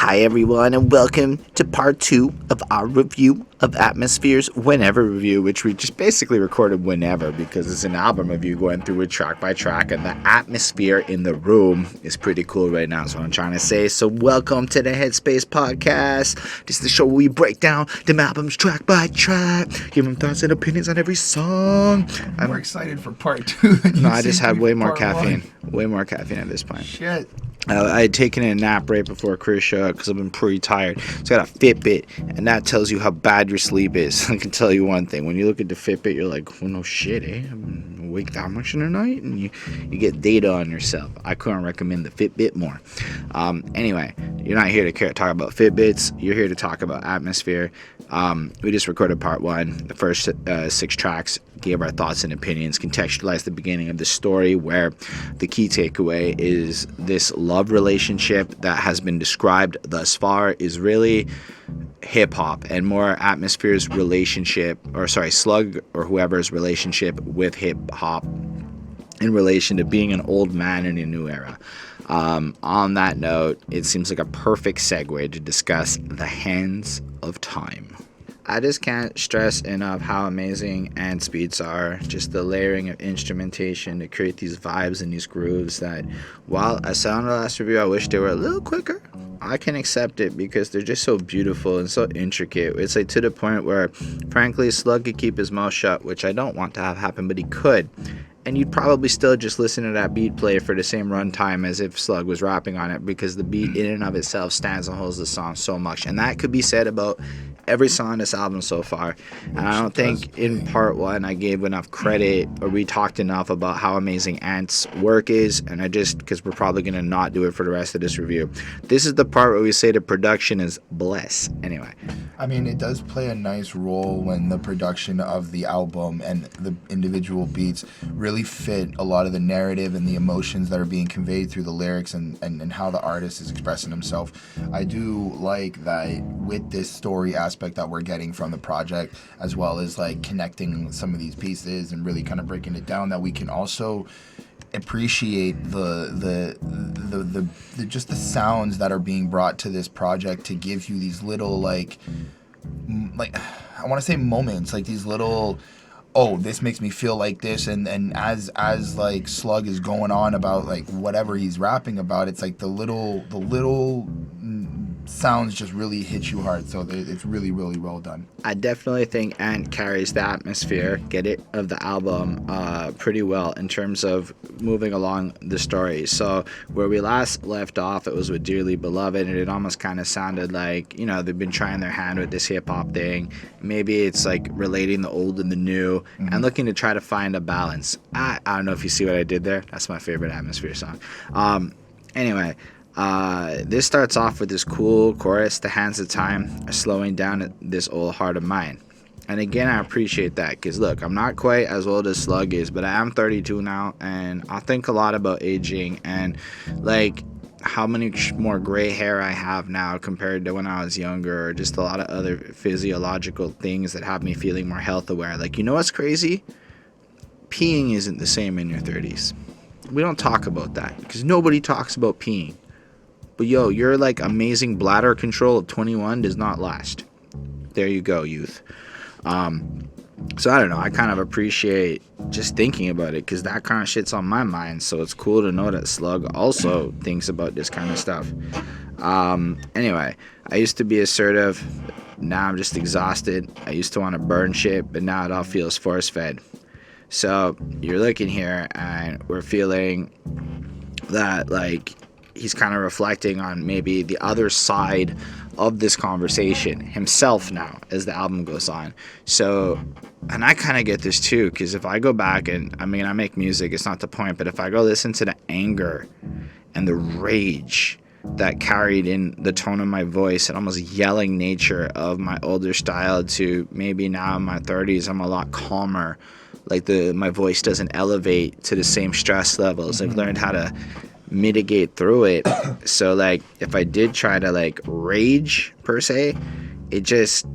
Hi everyone, and welcome to part 2 of our review of Atmosphere's Whenever review, which we just basically recorded whenever because it's an album review going through it track by track, and the atmosphere in the room is pretty cool right now, is what I'm trying to say. So welcome to the Headspace Podcast. This is the show where we break down the albums track by track, give them thoughts and opinions on every song. I'm more excited for part 2 than you. No, I just had way more part caffeine. One. Way more caffeine at this point. Shit. I had taken a nap right before Chris showed up because I've been pretty tired. So I got a Fitbit, and that tells you how bad your sleep is. I can tell you one thing. When you look at the Fitbit, you're like, well, no shit, eh? I'm awake that much in the night? And you get data on yourself. I couldn't recommend the Fitbit more. Anyway, you're not here to talk about Fitbits. You're here to talk about Atmosphere. We just recorded part 1. The first 6 tracks gave our thoughts and opinions, contextualized the beginning of the story, where the key takeaway is this love relationship that has been described thus far is really hip-hop and more Atmosphere's relationship, Slug or whoever's relationship with hip-hop in relation to being an old man in a new era. On that note, it seems like a perfect segue to discuss The Hands of Time. I just can't stress enough how amazing Ant's beats are. Just the layering of instrumentation to create these vibes and these grooves that, while I said on the last review I wish they were a little quicker, I can accept it because they're just so beautiful and so intricate. It's like to the point where, frankly, Slug could keep his mouth shut, which I don't want to have happen, but he could. And you'd probably still just listen to that beat play for the same runtime as if Slug was rapping on it, because the beat in and of itself stands and holds the song so much. And that could be said about every song on this album so far. And I don't think in part 1 I gave enough credit, or we talked enough about how amazing Ant's work is, and because we're probably going to not do it for the rest of this review. This is the part where we say the production is bless. Anyway. I mean, it does play a nice role when the production of the album and the individual beats really fit a lot of the narrative and the emotions that are being conveyed through the lyrics and how the artist is expressing himself. I do like that with this story aspect that we're getting from the project, as well as like connecting some of these pieces and really kind of breaking it down, that we can also appreciate the just the sounds that are being brought to this project to give you these little like I want to say moments, like these little, oh, this makes me feel like this, and as like Slug is going on about like whatever he's rapping about, it's like the little sounds just really hit you hard. So it's really, really well done. I definitely think Ant carries the atmosphere, of the album pretty well in terms of moving along the story. So where we last left off, it was with Dearly Beloved, and it almost kind of sounded like, they've been trying their hand with this hip-hop thing. Maybe it's like relating the old and the new, and looking to try to find a balance. I don't know if you see what I did there. That's my favorite Atmosphere song. Anyway, this starts off with this cool chorus. The hands of time are slowing down at this old heart of mine. And again, I appreciate that, because look, I'm not quite as old as Slug is, but I am 32 now, and I think a lot about aging and like how many more gray hair I have now compared to when I was younger, or just a lot of other physiological things that have me feeling more health aware. Like, you know what's crazy? Peeing isn't the same in your 30s. We don't talk about that because nobody talks about peeing. But yo, your like amazing bladder control at 21 does not last. There you go, youth. So I don't know, I kind of appreciate just thinking about it, because that kind of shit's on my mind. So it's cool to know that Slug also thinks about this kind of stuff. Anyway, I used to be assertive. Now I'm just exhausted. I used to want to burn shit, but now it all feels force-fed. So you're looking here and we're feeling that like he's kind of reflecting on maybe the other side of this conversation himself now as the album goes on. So, and I kind of get this too, because if I go back and, I mean, I make music, it's not the point, but if I go listen to the anger and the rage that carried in the tone of my voice and almost yelling nature of my older style to maybe now in my 30s, I'm a lot calmer. Like my voice doesn't elevate to the same stress levels. I've learned how to mitigate through it. So like if I did try to like rage per se, it just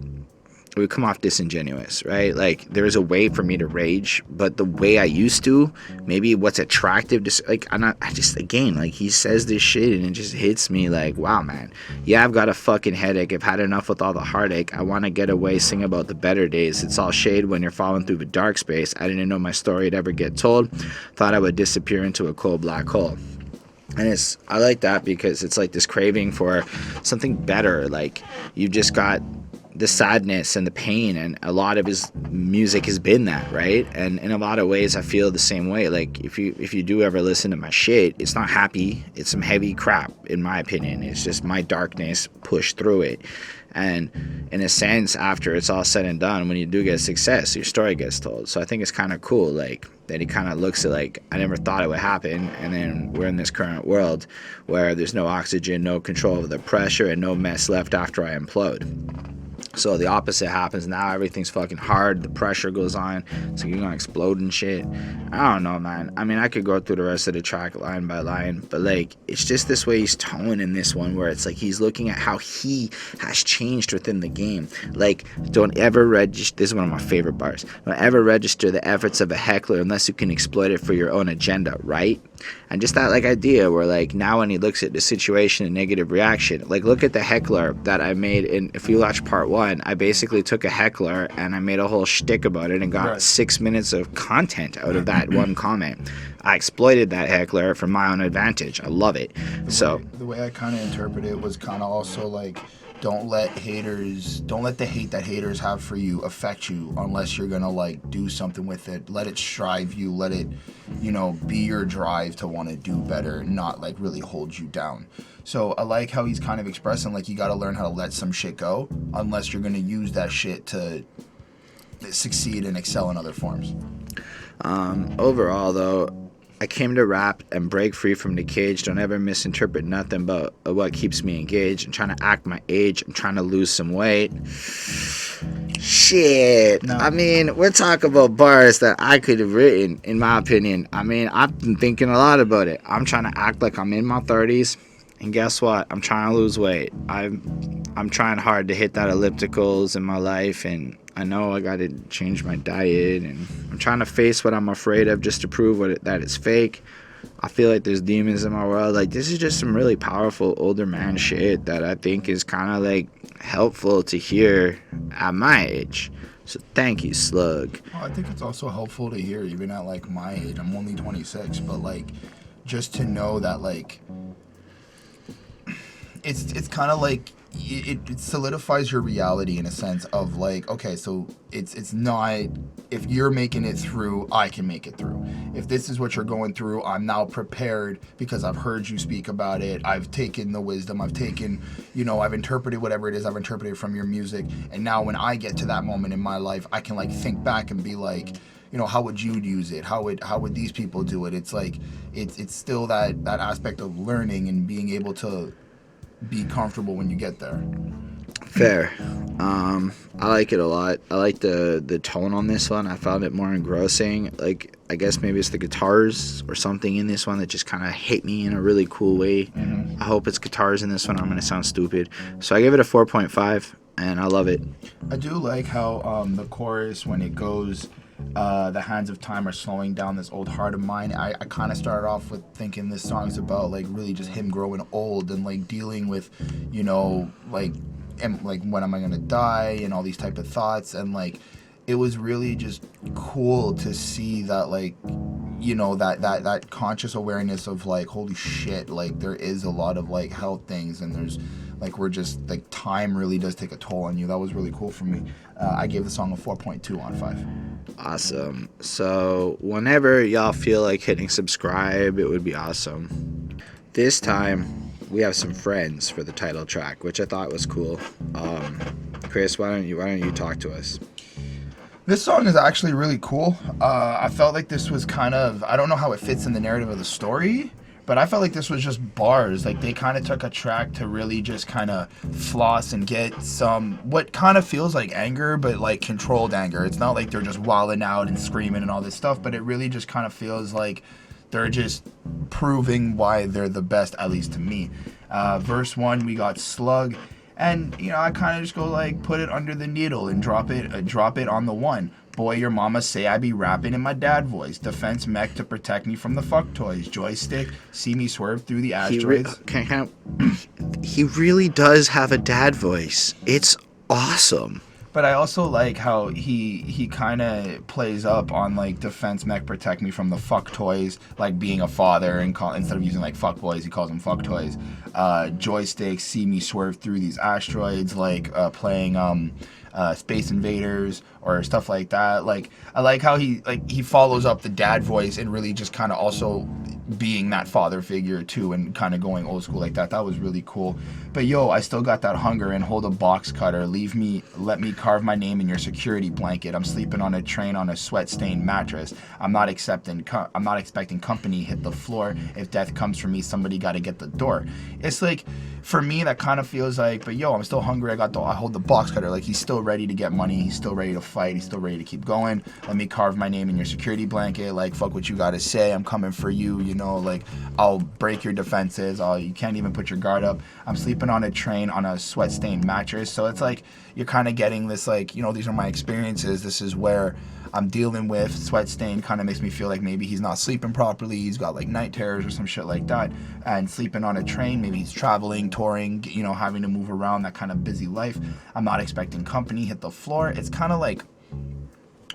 it would come off disingenuous, right? Like, there's a way for me to rage, but the way I used to, maybe what's attractive to, like, again, like, he says this shit and it just hits me like, wow, man. Yeah, I've got a fucking headache. I've had enough with all the heartache. I want to get away, sing about the better days. It's all shade when you're falling through the dark space. I didn't know my story would ever get told. Thought I would disappear into a cold black hole. And I like that because it's like this craving for something better. Like, you've just got the sadness and the pain, and a lot of his music has been that, right? And in a lot of ways I feel the same way. Like, if you do ever listen to my shit, it's not happy, it's some heavy crap, in my opinion. It's just my darkness pushed through it. And in a sense, after it's all said and done, when you do get success, your story gets told. So I think it's kind of cool, like, that he kind of looks at, like, I never thought it would happen, and then we're in this current world where there's no oxygen, no control of the pressure, and no mess left after I implode. So the opposite happens now. Everything's fucking hard. The pressure goes on. So you're gonna explode and shit. I don't know, man. I mean, I could go through the rest of the track line by line, but like, it's just this way he's towing in this one, where it's like he's looking at how he has changed within the game. Like, don't ever register. This is one of my favorite bars. Don't ever register the efforts of a heckler unless you can exploit it for your own agenda, right? And just that, like, idea where, like, now when he looks at the situation and negative reaction, like, look at the heckler that I made in, if you watch part 1, I basically took a heckler and I made a whole shtick about it and got 6 minutes of content out of that one comment. I exploited that heckler for my own advantage. I love it. The way I kind of interpret it was kind of also like, don't let the hate that haters have for you affect you unless you're gonna, like, do something with it. Let it strive you. Let it, be your drive to want to do better, not, like, really hold you down. So I like how he's kind of expressing, like, you got to learn how to let some shit go unless you're gonna use that shit to succeed and excel in other forms. Overall, though, I came to rap and break free from the cage. Don't ever misinterpret nothing but what keeps me engaged. I'm trying to act my age. I'm trying to lose some weight. Shit. No. I mean, we're talking about bars that I could have written, in my opinion. I mean, I've been thinking a lot about it. I'm trying to act like I'm in my 30s. And guess what? I'm trying to lose weight. I'm trying hard to hit that ellipticals in my life, and I know I got to change my diet, and I'm trying to face what I'm afraid of just to prove that it's fake. I feel like there's demons in my world. Like, this is just some really powerful older man shit that I think is kind of, like, helpful to hear at my age. So thank you, Slug. Well, I think it's also helpful to hear even at, like, my age. I'm only 26, but, like, just to know that, like, it's kind of like it solidifies your reality in a sense of, like, okay, so it's not, if you're making it through, I can make it through. If this is what you're going through, I'm now prepared because I've heard you speak about it. I've taken the wisdom. I've taken, I've interpreted whatever it is I've interpreted from your music. And now when I get to that moment in my life, I can, like, think back and be like, how would you use it? How would these people do it? It's like, it's still that aspect of learning and being able to be comfortable when you get there. Fair. I like it a lot. I like the tone on this one. I found it more engrossing. Like, I guess maybe it's the guitars or something in this one that just kind of hit me in a really cool way. Mm-hmm. I hope it's guitars in this one. I'm going to sound stupid. So I give it a 4.5, and I love it. I do like how the chorus, when it goes, the hands of time are slowing down this old heart of mine. I kind of started off with thinking this song's about, like, really just him growing old and, like, dealing with, like when am I gonna die and all these type of thoughts, and, like, it was really just cool to see that, like, that conscious awareness of, like, holy shit, like, there is a lot of, like, health things, and there's, like, we're just, like, time really does take a toll on you. That was really cool for me. I gave the song a 4.2 on 5. Awesome. So whenever y'all feel like hitting subscribe, it would be awesome. This time we have some friends for the title track, which I thought was cool. Chris, why don't you talk to us? This song is actually really cool. I felt like this was kind of, I don't know how it fits in the narrative of the story, but I felt like this was just bars. Like, they kind of took a track to really just kind of floss and get some, what kind of feels like anger, but, like, controlled anger. It's not like they're just wilding out and screaming and all this stuff, but it really just kind of feels like they're just proving why they're the best, at least to me. Verse 1, we got Slug. And I kind of just go like, put it under the needle and drop it on the one. Boy, your mama say I be rapping in my dad voice. Defense mech to protect me from the fuck toys. Joystick, see me swerve through the asteroids. He really does have a dad voice. It's awesome. But I also like how he kind of plays up on like defense mech protect me from the fuck toys, like being a father and instead of using like fuck boys, he calls them fuck toys. Joystick, see me swerve through these asteroids, like playing Space Invaders or stuff like that. Like I like how he follows up the dad voice and really just kind of also being that father figure too, and kind of going old school like that. That was really cool. But I still got that hunger and hold a box cutter. Let me carve my name in your security blanket. I'm sleeping on a train on a sweat-stained mattress. I'm not expecting company. Hit the floor. If death comes for me, somebody got to get the door. It's like, for me, that kind of feels like, but I'm still hungry. I hold the box cutter. Like, he's still ready to get money. He's still ready to fight. He's still ready to keep going. Let me carve my name in your security blanket. Like, fuck what you got to say. I'm coming for you. Like, I'll break your defenses. You can't even put your guard up. I'm sleeping on a train on a sweat-stained mattress. So it's like, you're kind of getting this, like, these are my experiences. This is where I'm dealing with. Sweat stain kind of makes me feel like maybe he's not sleeping properly. He's got like night terrors or some shit like that. And sleeping on a train, maybe he's traveling, touring, having to move around, that kind of busy life. I'm not expecting company. Hit the floor. It's kind of like,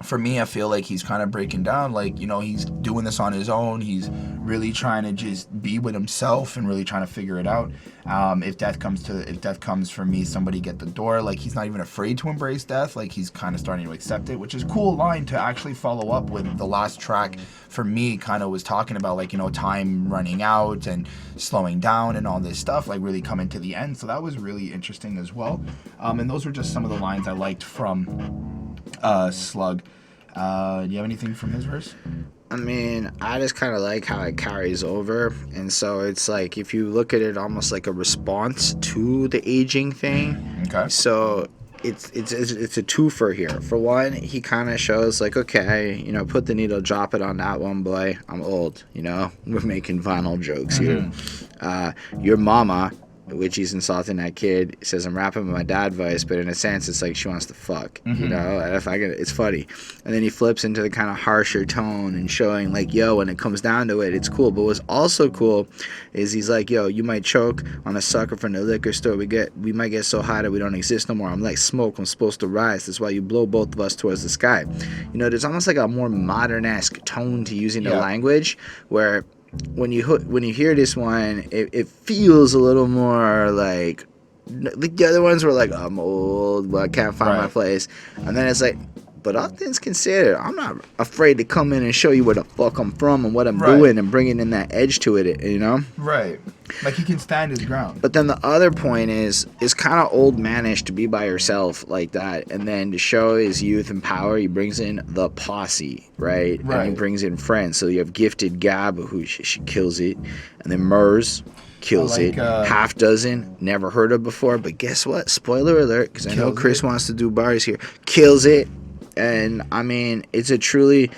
for me, I feel like he's kind of breaking down. Like, he's doing this on his own. He's really trying to just be with himself and really trying to figure it out. If death comes for me, somebody get the door. Like, he's not even afraid to embrace death. Like, he's kind of starting to accept it, which is a cool line to actually follow up with. The last track for me kind of was talking about, like, time running out and slowing down and all this stuff, like really coming to the end. So that was really interesting as well. And those were just some of the lines I liked from Slug. Do you have anything from his verse? I mean, I just kind of like how it carries over, and so it's like, if you look at it almost like a response to the aging thing. Okay. So it's a twofer here. For one, he kind of shows like, okay, put the needle, drop it on that one, boy. I'm old. We're making vinyl jokes here. Your mama, which he's insulting that kid, says I'm rapping with my dad voice, but in a sense it's like she wants to fuck, and if I get it, it's funny. And then he flips into the kind of harsher tone and showing like, when it comes down to it, it's cool. But what's also cool is he's like, you might choke on a sucker from the liquor store. We might get so high that we don't exist no more. I'm like smoke, I'm supposed to rise. That's why you blow both of us towards the sky. There's almost like a more modern-esque tone to using the language, where when you hear this one, it feels a little more like the other ones were like, I'm old, but I can't find my place. And then it's like, but all things considered, I'm not afraid to come in and show you where the fuck I'm from and what I'm doing, and bringing in that edge to it, Right. Like, he can stand his ground. But then the other point is, it's kind of old manish to be by yourself like that, and then to show his youth and power, he brings in the posse, right? And he brings in friends. So you have Gifted Gab, who she kills it, and then Murs kills it. Haphduzn, never heard of before, but guess what? Spoiler alert, because I know Chris wants to do bars here. Kills it. And I mean, it's a truly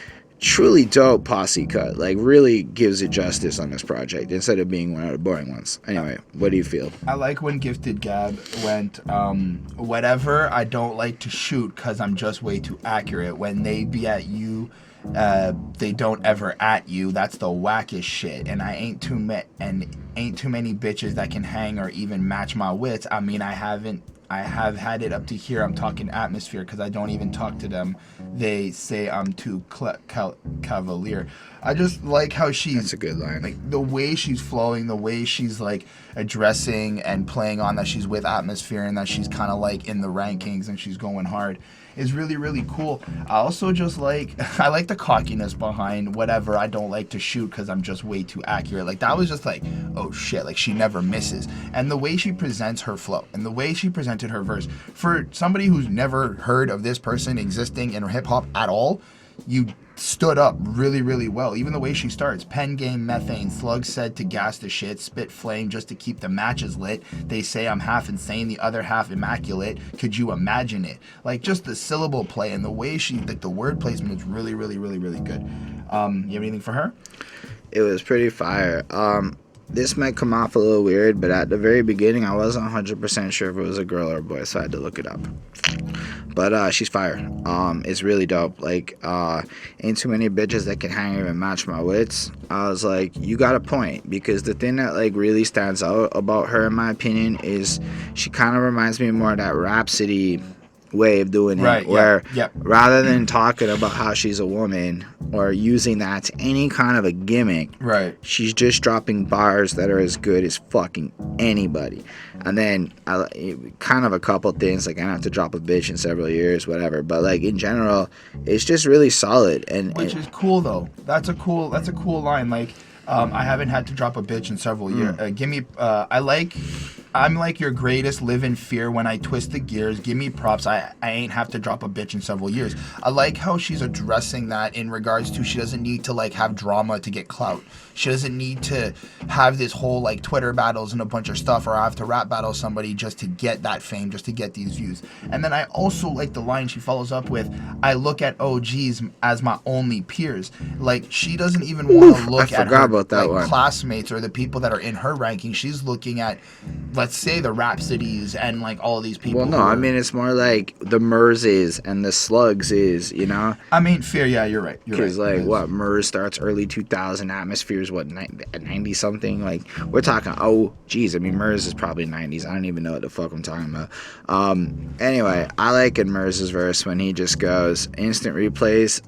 dope posse cut. Like, really gives it justice on this project instead of being one of the boring ones. Anyway, what do you feel? I like when Gifted Gab went, whatever, I don't like to shoot because I'm just way too accurate. When they be at you, they don't ever at you. That's the wackest shit. And I ain't too many bitches that can hang or even match my wits. I mean, I have had it up to here. I'm talking atmosphere because I don't even talk to them. They say I'm too cavalier. I just like how she's... That's a good line. Like, the way she's flowing, the way she's, like, addressing and playing on that she's with atmosphere and that she's kind of, like, in the rankings and she's going hard is really, really cool. I also just like... I like the cockiness behind whatever. I don't like to shoot because I'm just way too accurate. Like, that was just like, oh, shit. Like, she never misses. And the way she presents her flow and the way she presented her verse, for somebody who's never heard of this person existing in hip-hop at all, you stood up really, really well. Even the way she starts. Pen game, methane, slug said to gas the shit, spit flame just to keep the matches lit. They say I'm half insane, the other half immaculate. Could you imagine it? Like, just the syllable play and the way she, like, the word placement is really, really, really, really good. You have anything for her? It was pretty fire. this might come off a little weird, but at the very beginning, I wasn't 100% sure if it was a girl or a boy, so I had to look it up. But she's fire. It's really dope. Like, ain't too many bitches that can hang even match my wits. I was like, you got a point, because the thing that like really stands out about her, in my opinion, is she kind of reminds me more of that Rhapsody way of doing it, Right, where yep. rather than talking about how she's a woman or using that to any kind of a gimmick, Right. she's just dropping bars that are as good as fucking anybody. And then kind of a couple things, like I don't have to drop a bitch in several years, whatever, but like in general, it's just really solid. And Which is cool though. That's a cool line. Like, I haven't had to drop a bitch in several years. I'm like your greatest live in fear when I twist the gears. Give me props. I ain't have to drop a bitch in several years. I like how she's addressing that in regards to she doesn't need to like have drama to get clout. She doesn't need to have this whole like Twitter battles and a bunch of stuff, or I have to rap battle somebody just to get that fame, just to get these views. And then I also like the line she follows up with, I look at OGs as my only peers. Like, she doesn't even want to look at her like classmates or the people that are in her ranking. She's looking at, let's say, the Rhapsodies and like all of these people. Well, no, I mean, it's more like the Murses and the Slugs is, you know? I mean, fair, yeah, you're right. Because, like, what, Murs starts early 2000, Atmosphere's, what, 90-something? Like, we're talking, oh, geez, I mean, Murs is probably 90s. I don't even know what the fuck I'm talking about. Anyway, I like in Murs' verse when he just goes, instant replays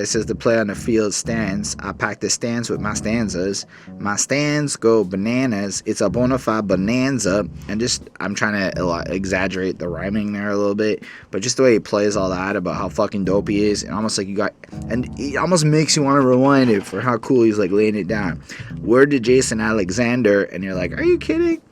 says the play on the field stands. I pack the stands with my stanzas. My stands go bananas. It's a bona fide bonanza. And just, I'm trying to exaggerate the rhyming there a little bit, but just the way he plays all that about how fucking dope he is, and almost like and it almost makes you want to rewind it for how cool he's like laying it down. Word to Jason Alexander, and you're like, are you kidding?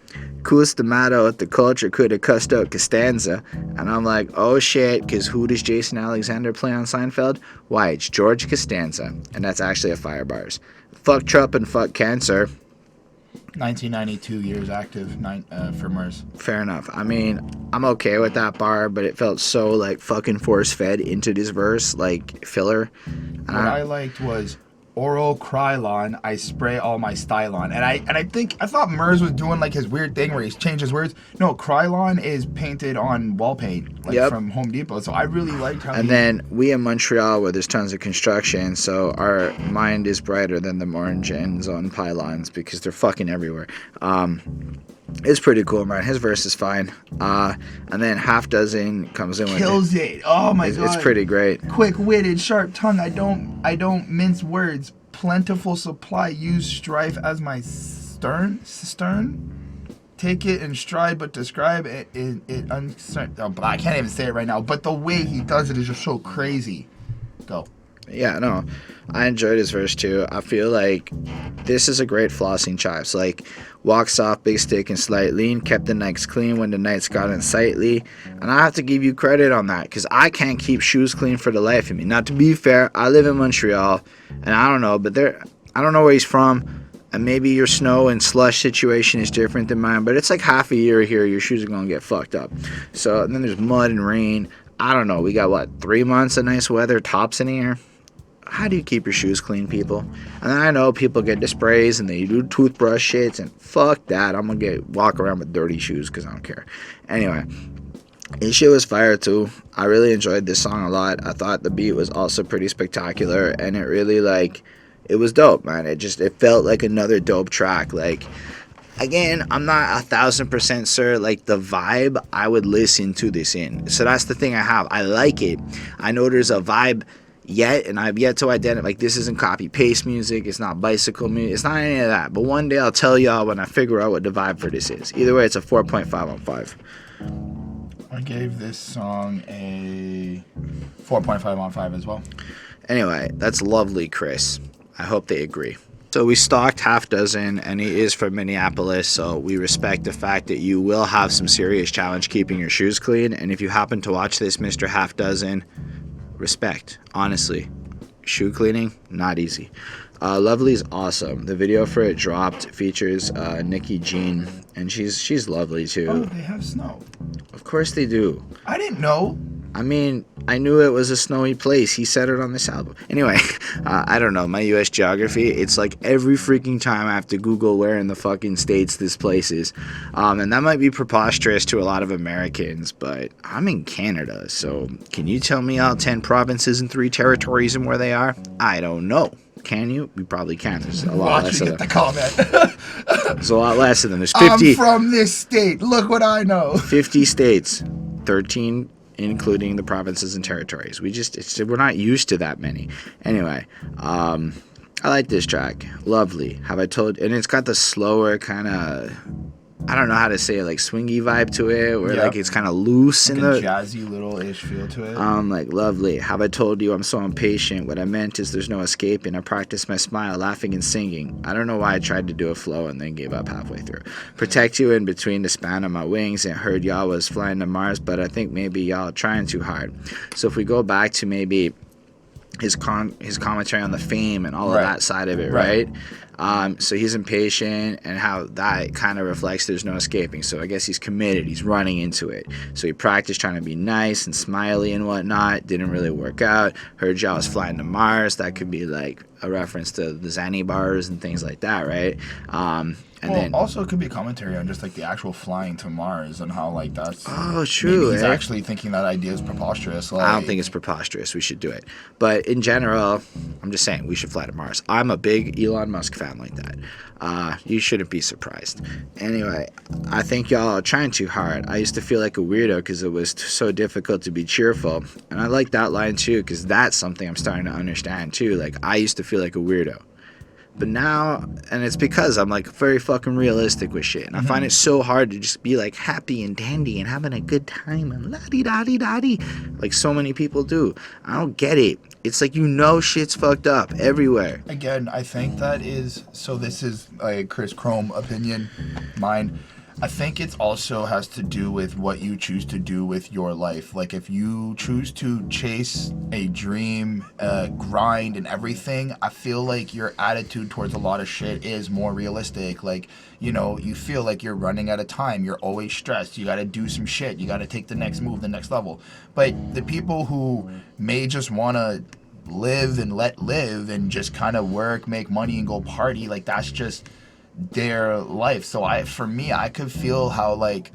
Coolest tomato at the culture could have cussed out Costanza. And I'm like, oh shit, because who does Jason Alexander play on Seinfeld? Why, it's George Costanza. And that's actually a fire bars. Fuck Trump and fuck cancer. 1992 years active for Murs. Fair enough. I mean, I'm okay with that bar, but it felt so like fucking force fed into this verse, like filler. What I liked was oral Krylon, I spray all my style on. And I thought Murs was doing like his weird thing where he's changed his words. No, Krylon is painted on wall paint, like from Home Depot. So I really liked how then we in Montreal, where there's tons of construction, so our mind is brighter than the orange ends on pylons because they're fucking everywhere. It's pretty cool, man. His verse is fine. And then Haphduzn comes in with kills it. Oh my god. It's pretty great. Quick-witted, sharp tongue. I don't mince words. Plentiful supply. Use strife as my stern. Take it in stride, but describe it I can't even say it right now. But the way he does it is just so crazy. Go. Yeah, no, I enjoyed his verse too. I feel like this is a great flossing chops. Like, walks off, big stick and slight lean, kept the nights clean when the nights got unsightly. And I have to give you credit on that, because I can't keep shoes clean for the life of me. Now, to be fair, I live in Montreal, and I don't know, but I don't know where he's from. And maybe your snow and slush situation is different than mine, but it's like half a year here, your shoes are going to get fucked up. So, and then there's mud and rain. I don't know, we got, 3 months of nice weather, tops in the air? How do you keep your shoes clean, people? And I know people get the sprays and they do toothbrush shits, and fuck that. I'm gonna walk around with dirty shoes because I don't care. Anyway, his shit was fire too. I really enjoyed this song a lot. I thought the beat was also pretty spectacular, and it really it was dope, man. It felt like another dope track. Like, again, I'm not 1,000% sure, like, the vibe I would listen to this in. So that's the thing I have. I like it. I know there's a vibe yet, and I've yet to identify, like, this isn't copy paste music, it's not bicycle music, it's not any of that, but one day I'll tell y'all when I figure out what the vibe for this is. Either way, it's a 4.5 on 5. I gave this song a 4.5 on 5 as well. Anyway, that's lovely, Chris. I hope they agree. So we stalked Haphduzn, and he is from Minneapolis, so we respect the fact that you will have some serious challenge keeping your shoes clean, and if you happen to watch this, Mr. Haphduzn, respect, honestly. Shoe cleaning, not easy. Lovely's awesome. The video for it dropped. It features Nikki Jean, and she's lovely too. Oh, they have snow. Of course they do. I didn't know. I mean, I knew it was a snowy place. He said it on this album. Anyway, I don't know. My U.S. geography, it's like every freaking time I have to Google where in the fucking states this place is. And that might be preposterous to a lot of Americans, but I'm in Canada, so can you tell me all 10 provinces and 3 territories and where they are? I don't know. Can you? We probably can. There's a lot less of them. Get the comment. There's a lot less of them. There's 50. I'm from this state. Look what I know. 50 states, 13 including the provinces and territories. We're not used to that many. Anyway, I like this track. Lovely. Have I told? And it's got the slower kind of, I don't know how to say it, like swingy vibe to it, where like it's kind of loose like in a the jazzy little-ish feel to it. Like lovely. Have I told you I'm so impatient? What I meant is there's no escaping. I practice my smile, laughing and singing. I don't know why I tried to do a flow and then gave up halfway through. Protect you in between the span of my wings, and heard y'all was flying to Mars, but I think maybe y'all are trying too hard. So if we go back to maybe his commentary on the fame and all of that side of it, right? So he's impatient, and how that kind of reflects there's no escaping. So I guess he's committed. He's running into it. So he practiced trying to be nice and smiley and whatnot. Didn't really work out. Heard y'all was flying to Mars. That could be like a reference to the Zanny bars and things like that, right? And then also it could be a commentary on just like the actual flying to Mars and how like that's true. Maybe he's actually thinking that idea is preposterous. Like, I don't think it's preposterous. We should do it. But in general, I'm just saying we should fly to Mars. I'm a big Elon Musk fan like that. You shouldn't be surprised. Anyway, I think y'all are trying too hard. I used to feel like a weirdo because it was so difficult to be cheerful. And I like that line too, because that's something I'm starting to understand too. Like, I used to feel like a weirdo. But now, and it's because I'm like very fucking realistic with shit. And I find it so hard to just be like happy and dandy and having a good time and la-di-da-di-da-di like so many people do. I don't get it. It's like, shit's fucked up everywhere. Again, I think that is, so this is a Chris Chrome opinion, mine. I think it also has to do with what you choose to do with your life. Like, if you choose to chase a dream, grind and everything, I feel like your attitude towards a lot of shit is more realistic. Like, you feel like you're running out of time. You're always stressed. You got to do some shit. You got to take the next move, the next level. But the people who may just want to live and let live and just kind of work, make money and go party, like, that's just their life. So for me, I could feel how, like,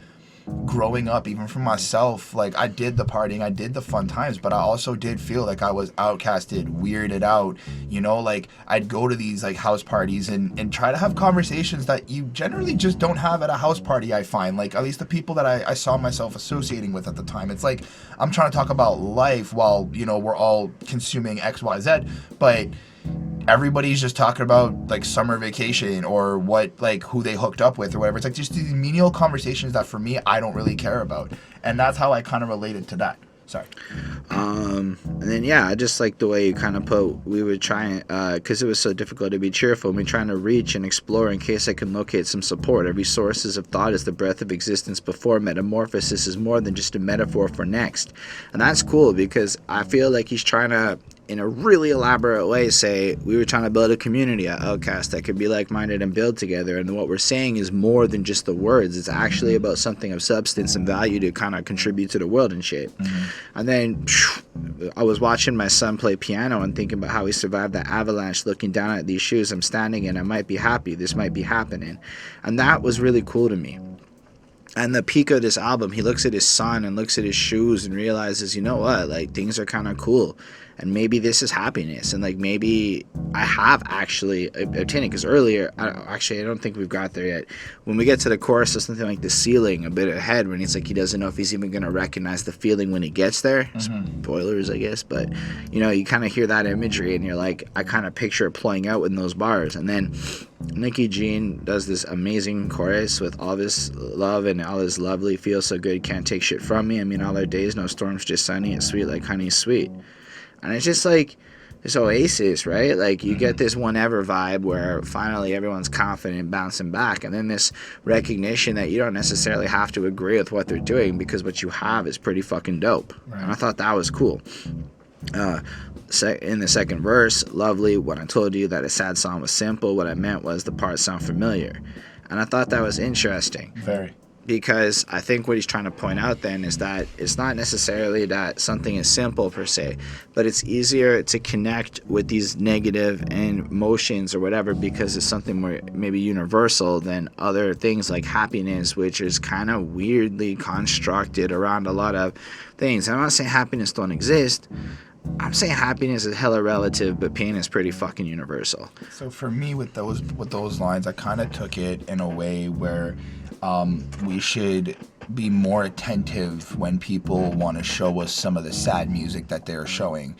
growing up, even for myself, like, I did the partying, I did the fun times, but I also did feel like I was outcasted, weirded out, like, I'd go to these, like, house parties and try to have conversations that you generally just don't have at a house party. I find, like, at least the people that I saw myself associating with at the time, it's like I'm trying to talk about life while, we're all consuming XYZ, but everybody's just talking about, like, summer vacation or what, like, who they hooked up with or whatever. It's like just these menial conversations that for me I don't really care about, and that's how I kind of related to that. Sorry. And then I just like the way you kind of put, we were trying, because it was so difficult to be cheerful, we're trying to reach and explore in case I can locate some support. Every sources of thought is the breath of existence before. Metamorphosis is more than just a metaphor for next. And that's cool, because I feel like he's trying to, in a really elaborate way, say we were trying to build a community at Outcast that could be like-minded and build together, and what we're saying is more than just the words. It's actually about something of substance and value to kind of contribute to the world and shit. And then I was watching my son play piano and thinking about how he survived that avalanche, looking down at these shoes I'm standing in. I might be happy, this might be happening. And that was really cool to me. And the peak of this album, he looks at his son and looks at his shoes and realizes, you know what, like, things are kind of cool. And maybe this is happiness. And, like, maybe I have actually obtained it. Because earlier, I don't think we've got there yet. When we get to the chorus of something like the ceiling, a bit ahead, when it's like he doesn't know if he's even going to recognize the feeling when he gets there. Spoilers, I guess. But, you kind of hear that imagery and you're like, I kind of picture it playing out in those bars. And then Nikki Jean does this amazing chorus with all this love and all this lovely, feels so good, can't take shit from me. I mean, all our days, no storms, just sunny, it's sweet like honey sweet. And it's just like this oasis, right? Like, you get this whenever vibe where finally everyone's confident and bouncing back, and then this recognition that you don't necessarily have to agree with what they're doing because what you have is pretty fucking dope. Right. And I thought that was cool. In the second verse, lovely, when I told you that a sad song was simple, what I meant was the parts sound familiar. And I thought that was interesting. Very. because I think what he's trying to point out then is that it's not necessarily that something is simple per se, but it's easier to connect with these negative emotions or whatever because it's something more maybe universal than other things like happiness, which is kind of weirdly constructed around a lot of things. I'm not saying happiness don't exist. I'm saying happiness is hella relative, but pain is pretty fucking universal. So for me, with those lines, I kind of took it in a way where we should be more attentive when people want to show us some of the sad music that they're showing.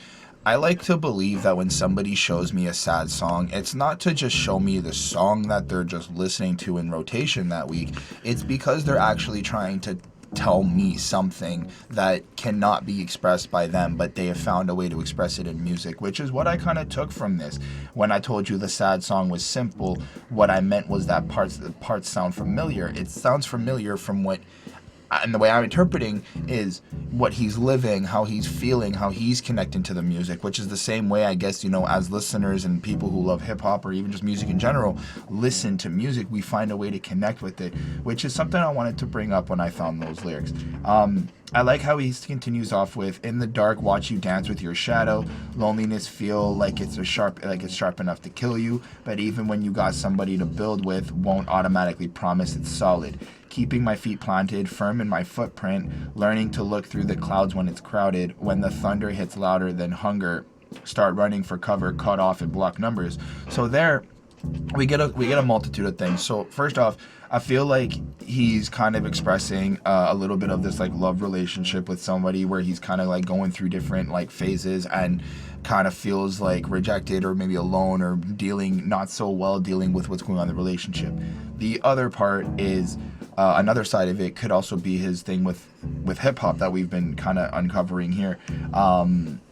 I like to believe that when somebody shows me a sad song, it's not to just show me the song that they're just listening to in rotation that week. It's because they're actually trying to tell me something that cannot be expressed by them, but they have found a way to express it in music, which is what I kind of took from this. When I told you the sad song was simple, what I meant was that the parts sound familiar. It sounds familiar from what, and the way I'm interpreting is what he's living, how he's feeling, how he's connecting to the music, which is the same way, I guess, as listeners and people who love hip hop or even just music in general, listen to music, we find a way to connect with it, which is something I wanted to bring up when I found those lyrics. I like how he continues off with, in the dark, watch you dance with your shadow, loneliness feel like it's sharp enough to kill you, but even when you got somebody to build with, won't automatically promise it's solid. Keeping my feet planted, firm in my footprint, learning to look through the clouds when it's crowded, when the thunder hits louder than hunger, start running for cover, cut off and block numbers. So there, we get a multitude of things. So first off, I feel like he's kind of expressing a little bit of this like love relationship with somebody where he's kind of like going through different like phases and kind of feels like rejected or maybe alone or not so well dealing with what's going on in the relationship. The other part is another side of it could also be his thing with hip hop that we've been kind of uncovering here.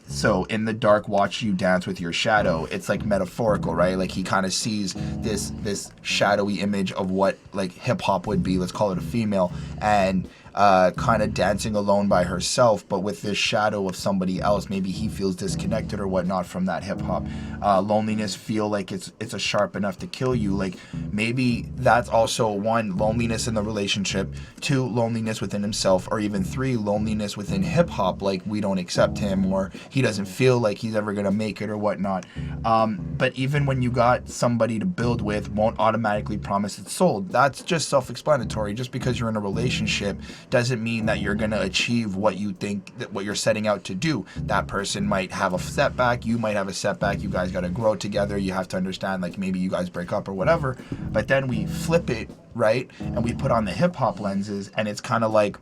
So in the dark, watch you dance with your shadow. It's like metaphorical, right? Like he kind of sees this shadowy image of what like hip hop would be. Let's call it a female, and kind of dancing alone by herself, but with this shadow of somebody else. Maybe he feels disconnected or whatnot from that hip hop. Loneliness feel like it's a sharp enough to kill you. Like maybe that's also one, loneliness in the relationship, two, loneliness within himself, or even three, loneliness within hip hop. Like we don't accept him or he doesn't feel like he's ever gonna make it or whatnot. But even when you got somebody to build with, won't automatically promise it's sold. That's just self-explanatory. Just because you're in a relationship doesn't mean that you're going to achieve what you think that what you're setting out to do. That person might have a setback, you might have a setback, you guys got to grow together, you have to understand like maybe you guys break up or whatever. But then we flip it, right? And we put on the hip hop lenses, and it's kind of like,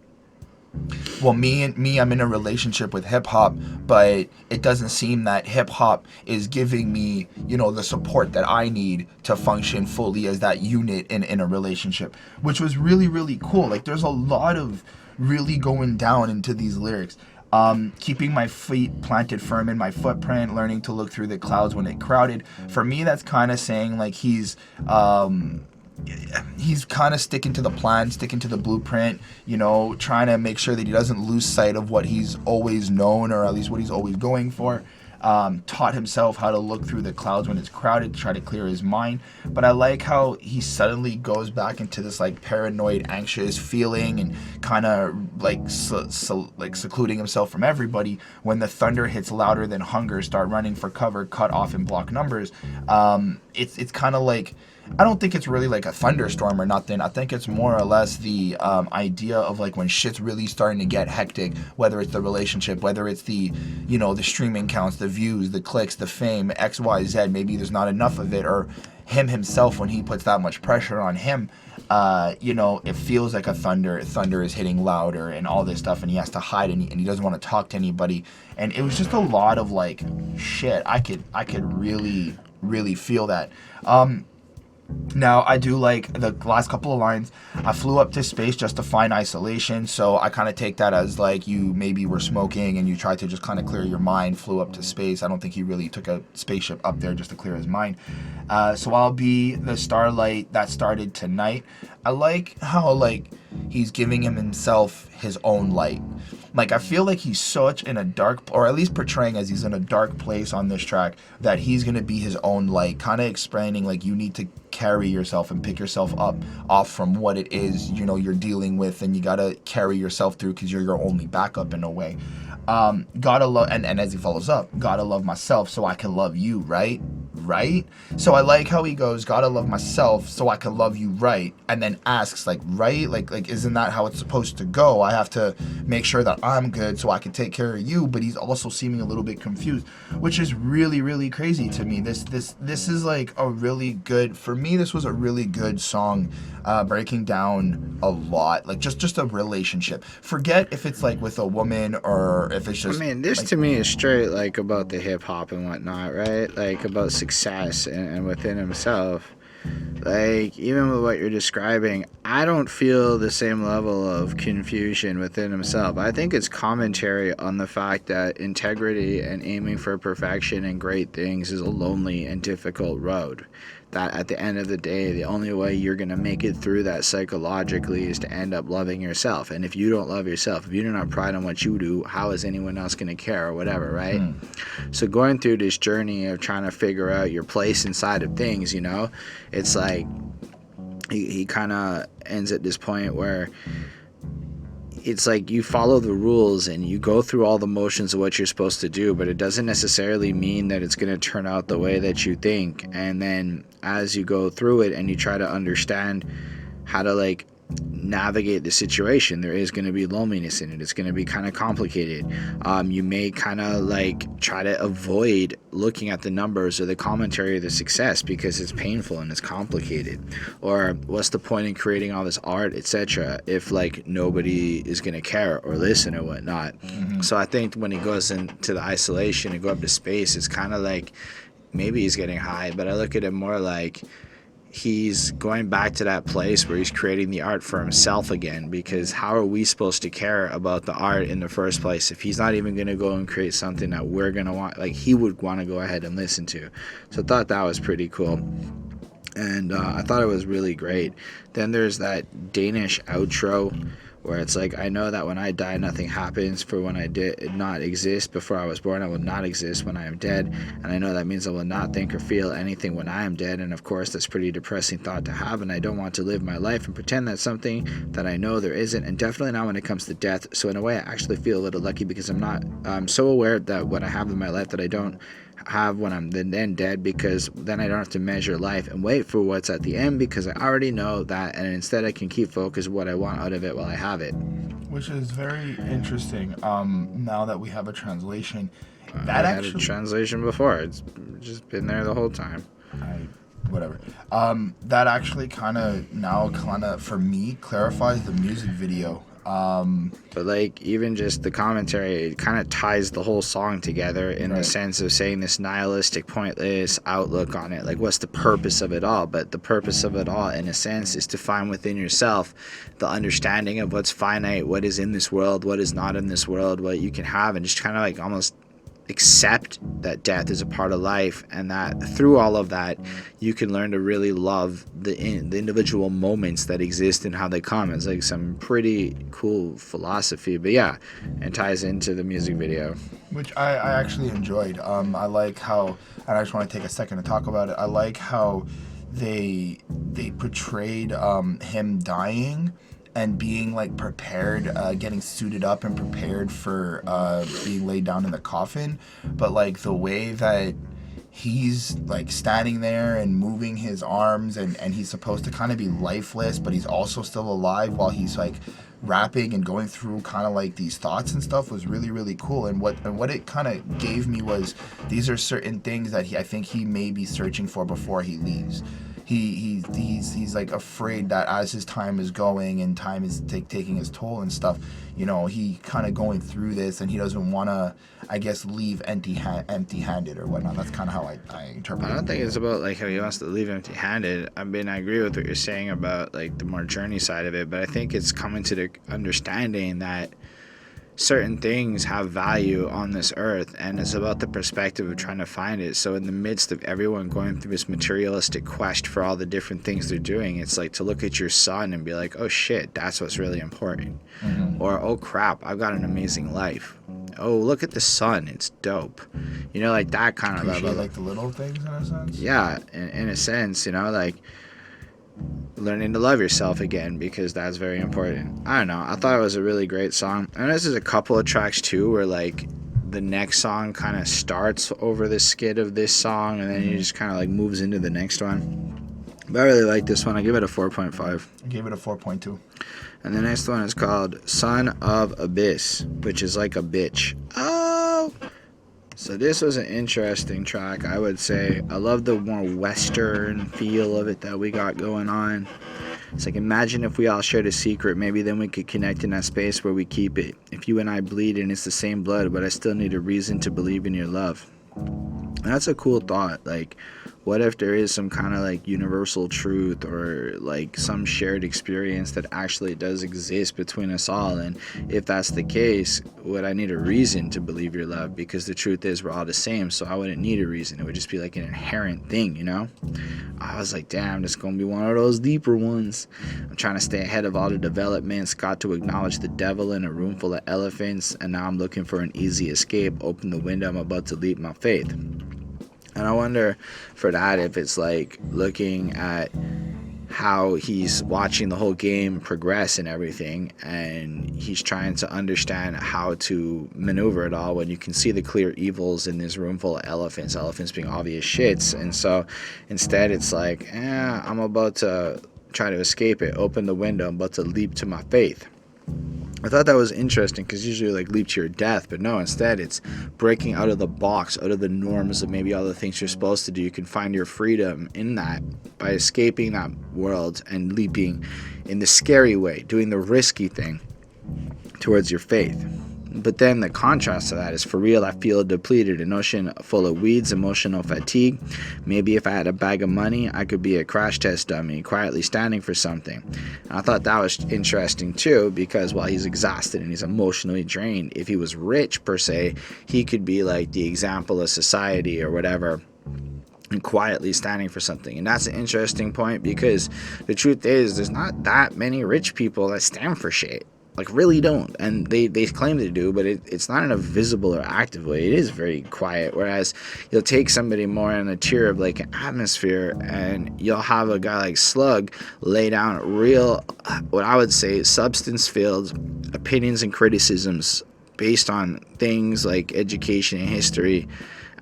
well, I'm in a relationship with hip hop, but it doesn't seem that hip hop is giving me, the support that I need to function fully as that unit in a relationship, which was really, really cool. Like there's a lot of really going down into these lyrics. Keeping my feet planted firm in my footprint, learning to look through the clouds when it crowded. For me, that's kind of saying like he's kind of sticking to the plan, sticking to the blueprint, trying to make sure that he doesn't lose sight of what he's always known, or at least what he's always going for. Taught himself how to look through the clouds when it's crowded to try to clear his mind. But I like how he suddenly goes back into this like paranoid, anxious feeling and kind of like like secluding himself from everybody. When the thunder hits louder than hunger, start running for cover, cut off and block numbers. It's kind of like, I don't think it's really like a thunderstorm or nothing. I think it's more or less the idea of like when shit's really starting to get hectic, whether it's the relationship, whether it's the, the streaming counts, the views, the clicks, the fame, X, Y, Z, maybe there's not enough of it, or him himself, when he puts that much pressure on him, it feels like a thunder is hitting louder and all this stuff, and he has to hide and he doesn't want to talk to anybody. And it was just a lot of like, shit, I could really, really feel that. Now, I do like the last couple of lines. I flew up to space just to find isolation. So I kind of take that as like you maybe were smoking and you tried to just kind of clear your mind, flew up to space. I don't think he really took a spaceship up there just to clear his mind. So I'll be the starlight that started tonight. I like how like he's giving himself his own light. Like, I feel like he's such in a dark, or at least portraying as he's in a dark place on this track, that he's going to be his own light, kind of explaining, like, you need to carry yourself and pick yourself up off from what it is, you know, you're dealing with, and you gotta carry yourself through because you're your only backup in a way. Gotta love, and as he follows up, gotta love myself so I can love you, right? So I like how he goes, gotta love myself so I can love you, right? And then asks, like, right? Like isn't that how it's supposed to go? I have to make sure that I'm good so I can take care of you. But he's also seeming a little bit confused, which is really, really crazy to me. This is like a really good, for me, this was a really good song, breaking down a lot, like just a relationship. Forget if it's like with a woman or if it's just, I mean, this like, to me is straight like about the hip hop and whatnot, right? Like about success and within himself. Like, even with what you're describing, I don't feel the same level of confusion within himself. I think it's commentary on the fact that integrity and aiming for perfection and great things is a lonely and difficult road. That at the end of the day, the only way you're going to make it through that psychologically is to end up loving yourself. And if you don't love yourself, if you don't have pride in what you do, how is anyone else going to care or whatever, right? So going through this journey of trying to figure out your place inside of things, you know, it's like he kind of ends at this point where it's like you follow the rules and you go through all the motions of what you're supposed to do, but it doesn't necessarily mean that it's going to turn out the way that you think. And then as you go through it and you try to understand how to like navigate the situation, there is going to be loneliness in it. It's going to be kind of complicated. You may kind of like try to avoid looking at the numbers or the commentary of the success because it's painful and it's complicated. Or what's the point in creating all this art, etc., if like nobody is going to care or listen or whatnot. So I think when he goes into the isolation and go up to space, it's kind of like maybe he's getting high, but I look at it more like he's going back to that place where he's creating the art for himself again, because how are we supposed to care about the art in the first place if he's not even going to go and create something that we're going to want, like he would want to go ahead and listen to. So I thought that was pretty cool, and I thought it was really great. Then there's that Danish outro where it's like, I know that when I die nothing happens, for when I did not exist before I was born, I will not exist when I am dead, and I know that means I will not think or feel anything when I am dead. And of course that's a pretty depressing thought to have, and I don't want to live my life and pretend that's something that I know there isn't, and definitely not when it comes to death. So in a way I actually feel a little lucky because I'm so aware that what I have in my life that I don't have when I'm then dead, because then I don't have to measure life and wait for what's at the end, because I already know that, and instead I can keep focused what I want out of it while I have it. Which is very interesting. Now that we have a translation, I had a translation before. It's just been there the whole time. Whatever. That actually kind of for me clarifies the music video. But like even just the commentary, it kind of ties the whole song together in the sense of saying this nihilistic, pointless outlook on it. Like, what's the purpose of it all? But the purpose of it all, in a sense, is to find within yourself the understanding of what's finite, what is in this world, what is not in this world, what you can have, and just kind of like almost accept that death is a part of life, and that through all of that you can learn to really love the individual moments that exist and how they come. It's like some pretty cool philosophy, but yeah, and ties into the music video, which I actually enjoyed. I like how, and I just want to take a second to talk about it, I like how they portrayed him dying and being like prepared, getting suited up and prepared for being laid down in the coffin, but like the way that he's like standing there and moving his arms, and he's supposed to kind of be lifeless, but he's also still alive while he's like rapping and going through kind of like these thoughts and stuff, was really, really cool. And what it kind of gave me was, these are certain things that I think he may be searching for before he leaves. He's like afraid that as his time is going and time is taking his toll and stuff, you know, he kind of going through this, and he doesn't want to, I guess, leave empty-handed or whatnot. That's kind of how I interpret it. I don't think it's about like how he wants to leave empty-handed. I mean, I agree with what you're saying about like the more journey side of it, but I think it's coming to the understanding that certain things have value on this earth, and it's about the perspective of trying to find it. So in the midst of everyone going through this materialistic quest for all the different things they're doing, it's like to look at your son and be like, oh shit, that's what's really important. Or, oh crap, I've got an amazing life. Oh, look at the sun, it's dope. You know, like that kind of level. Like the little things in a sense? Yeah, in a sense, you know, like learning to love yourself again, because that's very important. I don't know. I thought it was a really great song. And this is a couple of tracks too where like the next song kind of starts over the skit of this song, and then you just kind of like moves into the next one. But I really like this one. I give it a 4.5. I gave it a 4.2. And the next one is called Son of Abyss, which is like a bitch. Oh! So this was an interesting track, I would say. I love the more western feel of it that we got going on. It's like, imagine if we all shared a secret, maybe then we could connect in that space where we keep it. If you and I bleed and it's the same blood, but I still need a reason to believe in your love. And that's a cool thought. Like, what if there is some kind of like universal truth or like some shared experience that actually does exist between us all? And if that's the case, would I need a reason to believe your love? Because the truth is we're all the same, so I wouldn't need a reason. It would just be like an inherent thing, you know? I was like, damn, this is going to be one of those deeper ones. I'm trying to stay ahead of all the developments, got to acknowledge the devil in a room full of elephants, and now I'm looking for an easy escape. Open the window, I'm about to leap my faith. And I wonder for that if it's like looking at how he's watching the whole game progress and everything, and he's trying to understand how to maneuver it all when you can see the clear evils in this room full of elephants being obvious shits. And so instead it's like, I'm about to try to escape it, open the window, I'm about to leap to my faith. I thought that was interesting, because usually like leap to your death, but no, instead it's breaking out of the box, out of the norms of maybe all the things you're supposed to do. You can find your freedom in that by escaping that world and leaping in the scary way, doing the risky thing towards your faith. But then the contrast to that is, for real, I feel depleted, an ocean full of weeds, emotional fatigue. Maybe if I had a bag of money, I could be a crash test dummy, quietly standing for something. And I thought that was interesting too, because while he's exhausted and he's emotionally drained, if he was rich per se, he could be like the example of society or whatever, and quietly standing for something. And that's an interesting point, because the truth is there's not that many rich people that stand for shit. Like, really don't. And they claim to do, but it's not in a visible or active way. It is very quiet. Whereas you'll take somebody more in a tier of like an atmosphere, and you'll have a guy like Slug lay down real, what I would say, substance-filled opinions and criticisms based on things like education and history.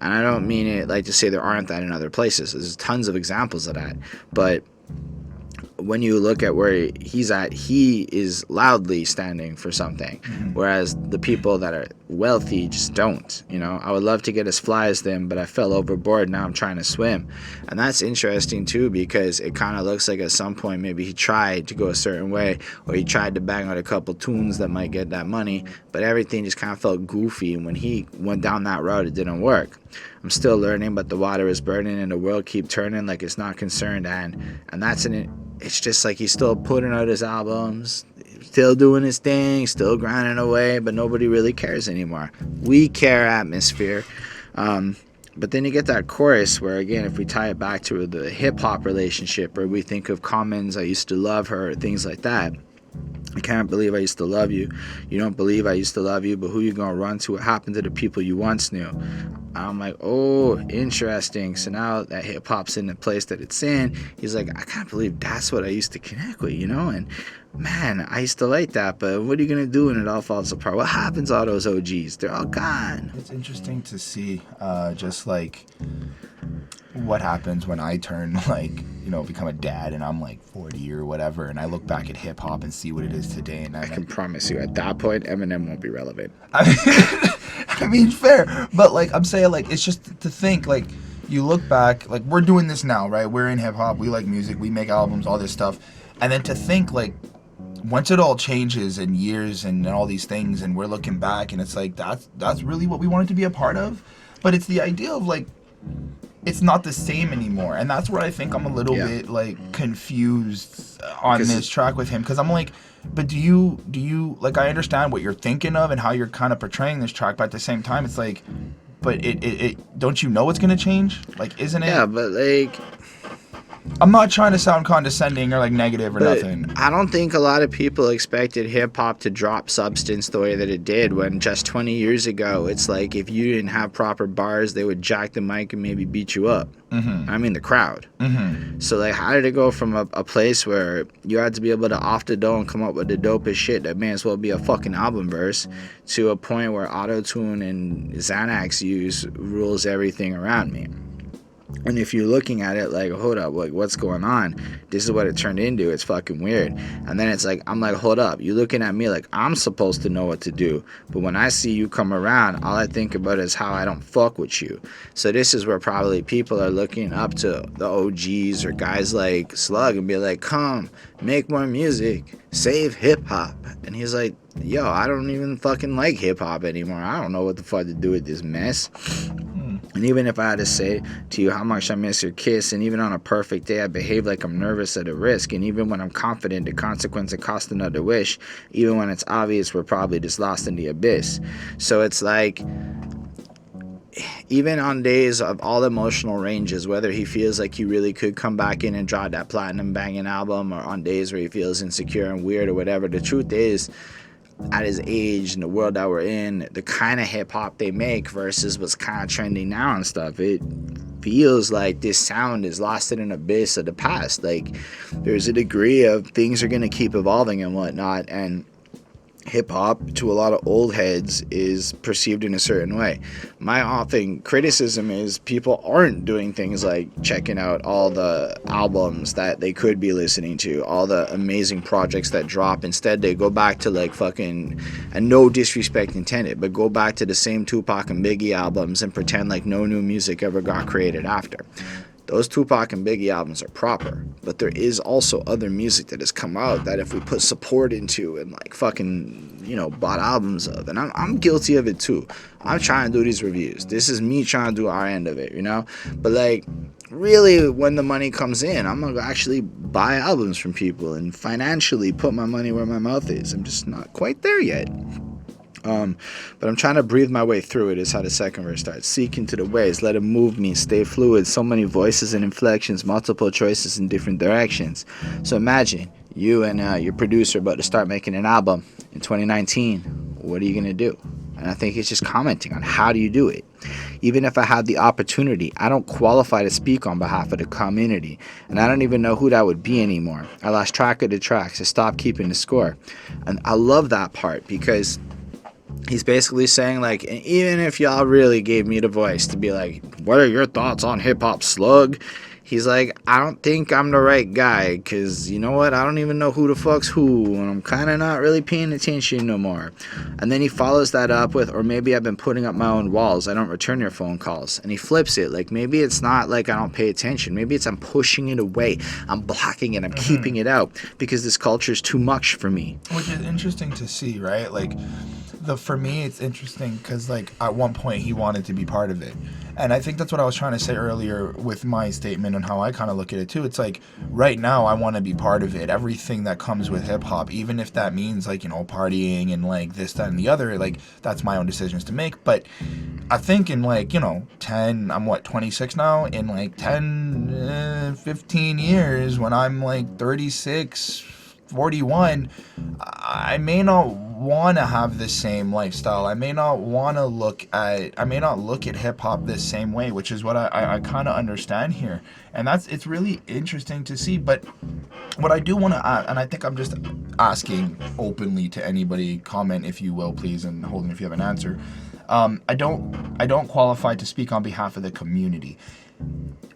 And I don't mean it like to say there aren't that in other places. There's tons of examples of that. But when you look at where he's at, he is loudly standing for something, whereas the people that are wealthy just don't. You know, I would love to get as fly as them, but I fell overboard, now I'm trying to swim. And that's interesting too, because it kind of looks like at some point maybe he tried to go a certain way, or he tried to bang out a couple tunes that might get that money, but everything just kind of felt goofy, and when he went down that route it didn't work. I'm still learning, but the water is burning and the world keep turning like it's not concerned. And that's it's just like he's still putting out his albums, still doing his thing, still grinding away, but nobody really cares anymore. We care atmosphere. But then you get that chorus where, again, if we tie it back to the hip-hop relationship, or we think of Commons, I used to love her, things like that. I can't believe I used to love you. You don't believe I used to love you, but who you gonna run to? What happened to the people you once knew? I'm like, oh, interesting. So now that hip-hop's in the place that it's in, he's like, I can't believe that's what I used to connect with, you know? And man, I used to like that, but what are you gonna do when it all falls apart? What happens to all those OGs? They're all gone. It's interesting to see just like what happens when I turn, like, you know, become a dad and I'm like 40 or whatever, and I look back at hip hop and see what it is today. And I can promise you, at that point, Eminem won't be relevant. I mean, fair, but like I'm saying, like, it's just to think, like, you look back, like, we're doing this now, right? We're in hip hop, we like music, we make albums, all this stuff, and then to think, like, once it all changes in years and all these things, and we're looking back, and it's like that's really what we wanted to be a part of, but it's the idea of like, it's not the same anymore, and that's where I think I'm a little bit like confused on this track with him, because I'm like, but do you like, I understand what you're thinking of and how you're kind of portraying this track, but at the same time it's like, but it don't you know it's gonna change? Like, isn't it? Yeah, but like, I'm not trying to sound condescending or like negative or But nothing. I don't think a lot of people expected hip hop to drop substance the way that it did when just 20 years ago, it's like if you didn't have proper bars, they would jack the mic and maybe beat you up. I mean, the crowd. So, like, how did it go from a place where you had to be able to off the dome come up with the dopest shit that may as well be a fucking album verse to a point where auto-tune and Xanax use rules everything around me? And if you're looking at it like, hold up, like, what's going on? This is what it turned into. It's fucking weird. And then it's like, I'm like, hold up. You're looking at me like I'm supposed to know what to do. But when I see you come around, all I think about is how I don't fuck with you. So this is where probably people are looking up to the OGs or guys like Slug and be like, come, make more music, save hip-hop. And he's like, yo, I don't even fucking like hip-hop anymore. I don't know what the fuck to do with this mess. And even if I had to say to you how much I miss your kiss, and even on a perfect day I behave like I'm nervous at a risk, and even when I'm confident the consequence it cost another wish, even when it's obvious we're probably just lost in the abyss. So it's like, even on days of all emotional ranges, whether he feels like he really could come back in and drop that platinum banging album, or on days where he feels insecure and weird or whatever, the truth is, at his age and the world that we're in, the kind of hip-hop they make versus what's kind of trending now and stuff, it feels like this sound is lost in an abyss of the past. Like, there's a degree of things are going to keep evolving and whatnot, and hip-hop to a lot of old heads is perceived in a certain way. My often criticism is people aren't doing things like checking out all the albums that they could be listening to, all the amazing projects that drop. Instead they go back to like fucking, and no disrespect intended, but go back to the same Tupac and Biggie albums and pretend like no new music ever got created after. Those Tupac and Biggie albums are proper, but there is also other music that has come out that if we put support into and like fucking, you know, bought albums of, and I'm guilty of it too. I'm trying to do these reviews. This is me trying to do our end of it, you know? But like, really, when the money comes in, I'm gonna actually buy albums from people and financially put my money where my mouth is. I'm just not quite there yet. But I'm trying to breathe my way through it is how the second verse starts. Seek into the ways, let it move me, stay fluid. So many voices and inflections, multiple choices in different directions. So imagine you and your producer about to start making an album in 2019. What are you going to do? And I think it's just commenting on how do you do it. Even if I had the opportunity, I don't qualify to speak on behalf of the community. And I don't even know who that would be anymore. I lost track of the tracks. I stopped keeping the score. And I love that part because he's basically saying, like, even if y'all really gave me the voice to be like, what are your thoughts on hip-hop, Slug? He's like, I don't think I'm the right guy, because, you know what, I don't even know who the fuck's who, and I'm kind of not really paying attention no more. And then he follows that up with, or maybe I've been putting up my own walls, I don't return your phone calls. And he flips it, like, maybe it's not like I don't pay attention, maybe it's I'm pushing it away, I'm blocking it, I'm keeping it out, because this culture is too much for me. Which is interesting to see, right? Like, for me, it's interesting because, like, at one point he wanted to be part of it. And I think that's what I was trying to say earlier with my statement and how I kind of look at it too. It's like, right now I want to be part of it. Everything that comes with hip hop, even if that means, like, you know, partying and like this, that, and the other, like, that's my own decisions to make. But I think in, like, you know, 10, I'm what, 26 now? In like 10, 15 years, when I'm like 36, 41, I may not want to have the same lifestyle. I may not look at hip hop this same way, which is what I kind of understand here. And it's really interesting to see. But what I do want to add, and I think I'm just asking openly to anybody, comment if you will, please, and Holden, if you have an answer. I don't qualify to speak on behalf of the community.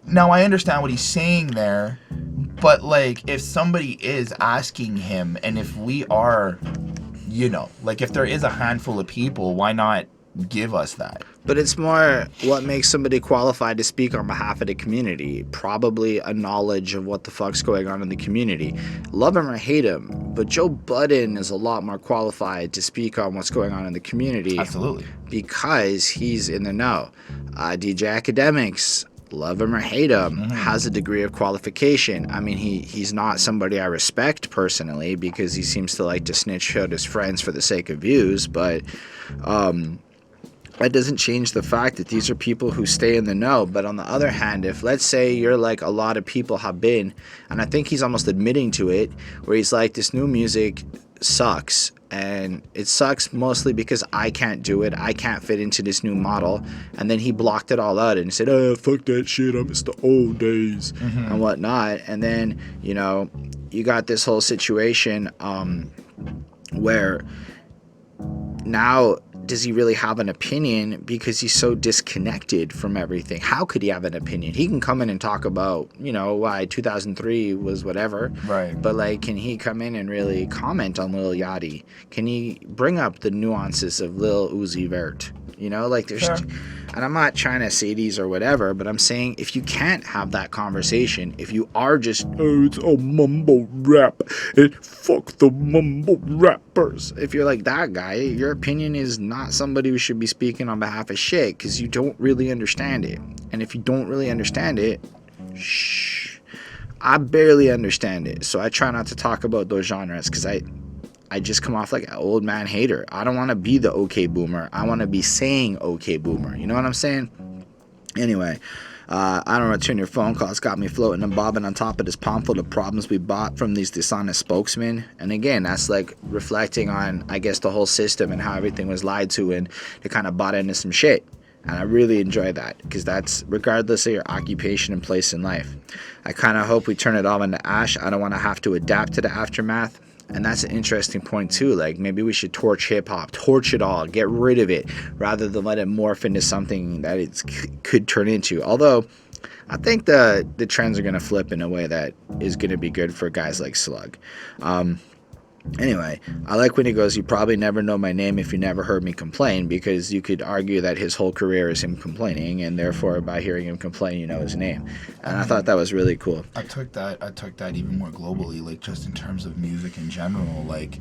Now, I understand what he's saying there, but, like, if somebody is asking him, and if we are, you know, like, if there is a handful of people, why not give us that? But it's more what makes somebody qualified to speak on behalf of the community. Probably a knowledge of what the fuck's going on in the community. Love him or hate him, but Joe Budden is a lot more qualified to speak on what's going on in the community. Absolutely. Because he's in the know. DJ Academics, love him or hate him, has a degree of qualification. I mean, he's not somebody I respect personally because he seems to like to snitch out his friends for the sake of views, but that doesn't change the fact that these are people who stay in the know. But on the other hand, if let's say you're like a lot of people have been, and I think he's almost admitting to it, where he's like, this new music sucks, and it sucks mostly because I can't do it, I can't fit into this new model. And then he blocked it all out and said, oh, fuck that shit, I miss the old days and whatnot. And then, you know, you got this whole situation where now, does he really have an opinion because he's so disconnected from everything? How could he have an opinion? He can come in and talk about, you know, why 2003 was whatever. Right. But, like, can he come in and really comment on Lil Yachty? Can he bring up the nuances of Lil Uzi Vert? You know, like, there's... Sure. And I'm not trying to say these or whatever, but I'm saying if you can't have that conversation, if you are just, oh, it's all mumble rap, and fuck the mumble rappers. If you're like that guy, your opinion is not somebody who should be speaking on behalf of shit, because you don't really understand it. And if you don't really understand it, shh. I barely understand it, so I try not to talk about those genres, because I just come off like an old man hater. I don't want to be the okay boomer. I want to be saying okay boomer. You know what I'm saying? Anyway, I don't return your phone calls. Got me floating and bobbing on top of this pond full of problems we bought from these dishonest spokesmen. And again, that's like reflecting on, I guess, the whole system and how everything was lied to, and they kind of bought into some shit. And I really enjoy that, because that's regardless of your occupation and place in life. I kind of hope we turn it all into ash. I don't want to have to adapt to the aftermath. And that's an interesting point too. Like, maybe we should torch hip-hop, torch it all, get rid of it, rather than let it morph into something that it could turn into. Although I think the trends are going to flip in a way that is going to be good for guys like Slug. Anyway, I like when he goes, you probably never know my name if you never heard me complain, because you could argue that his whole career is him complaining, and therefore by hearing him complain, you know his name. And I thought that was really cool. I took that even more globally, like just in terms of music in general. Like,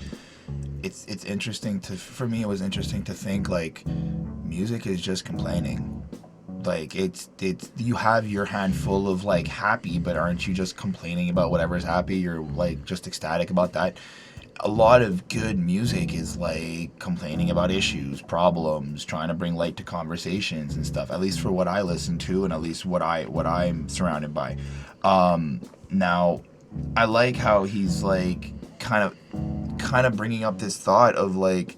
it's interesting for me, it was interesting to think, like, music is just complaining. Like, it's you have your handful of, like, happy, but aren't you just complaining about whatever's happy? You're, like, just ecstatic about that. A lot of good music is like complaining about issues, problems, trying to bring light to conversations and stuff, at least for what I listen to and at least what I'm surrounded by. Now I like how he's like kind of bringing up this thought of, like,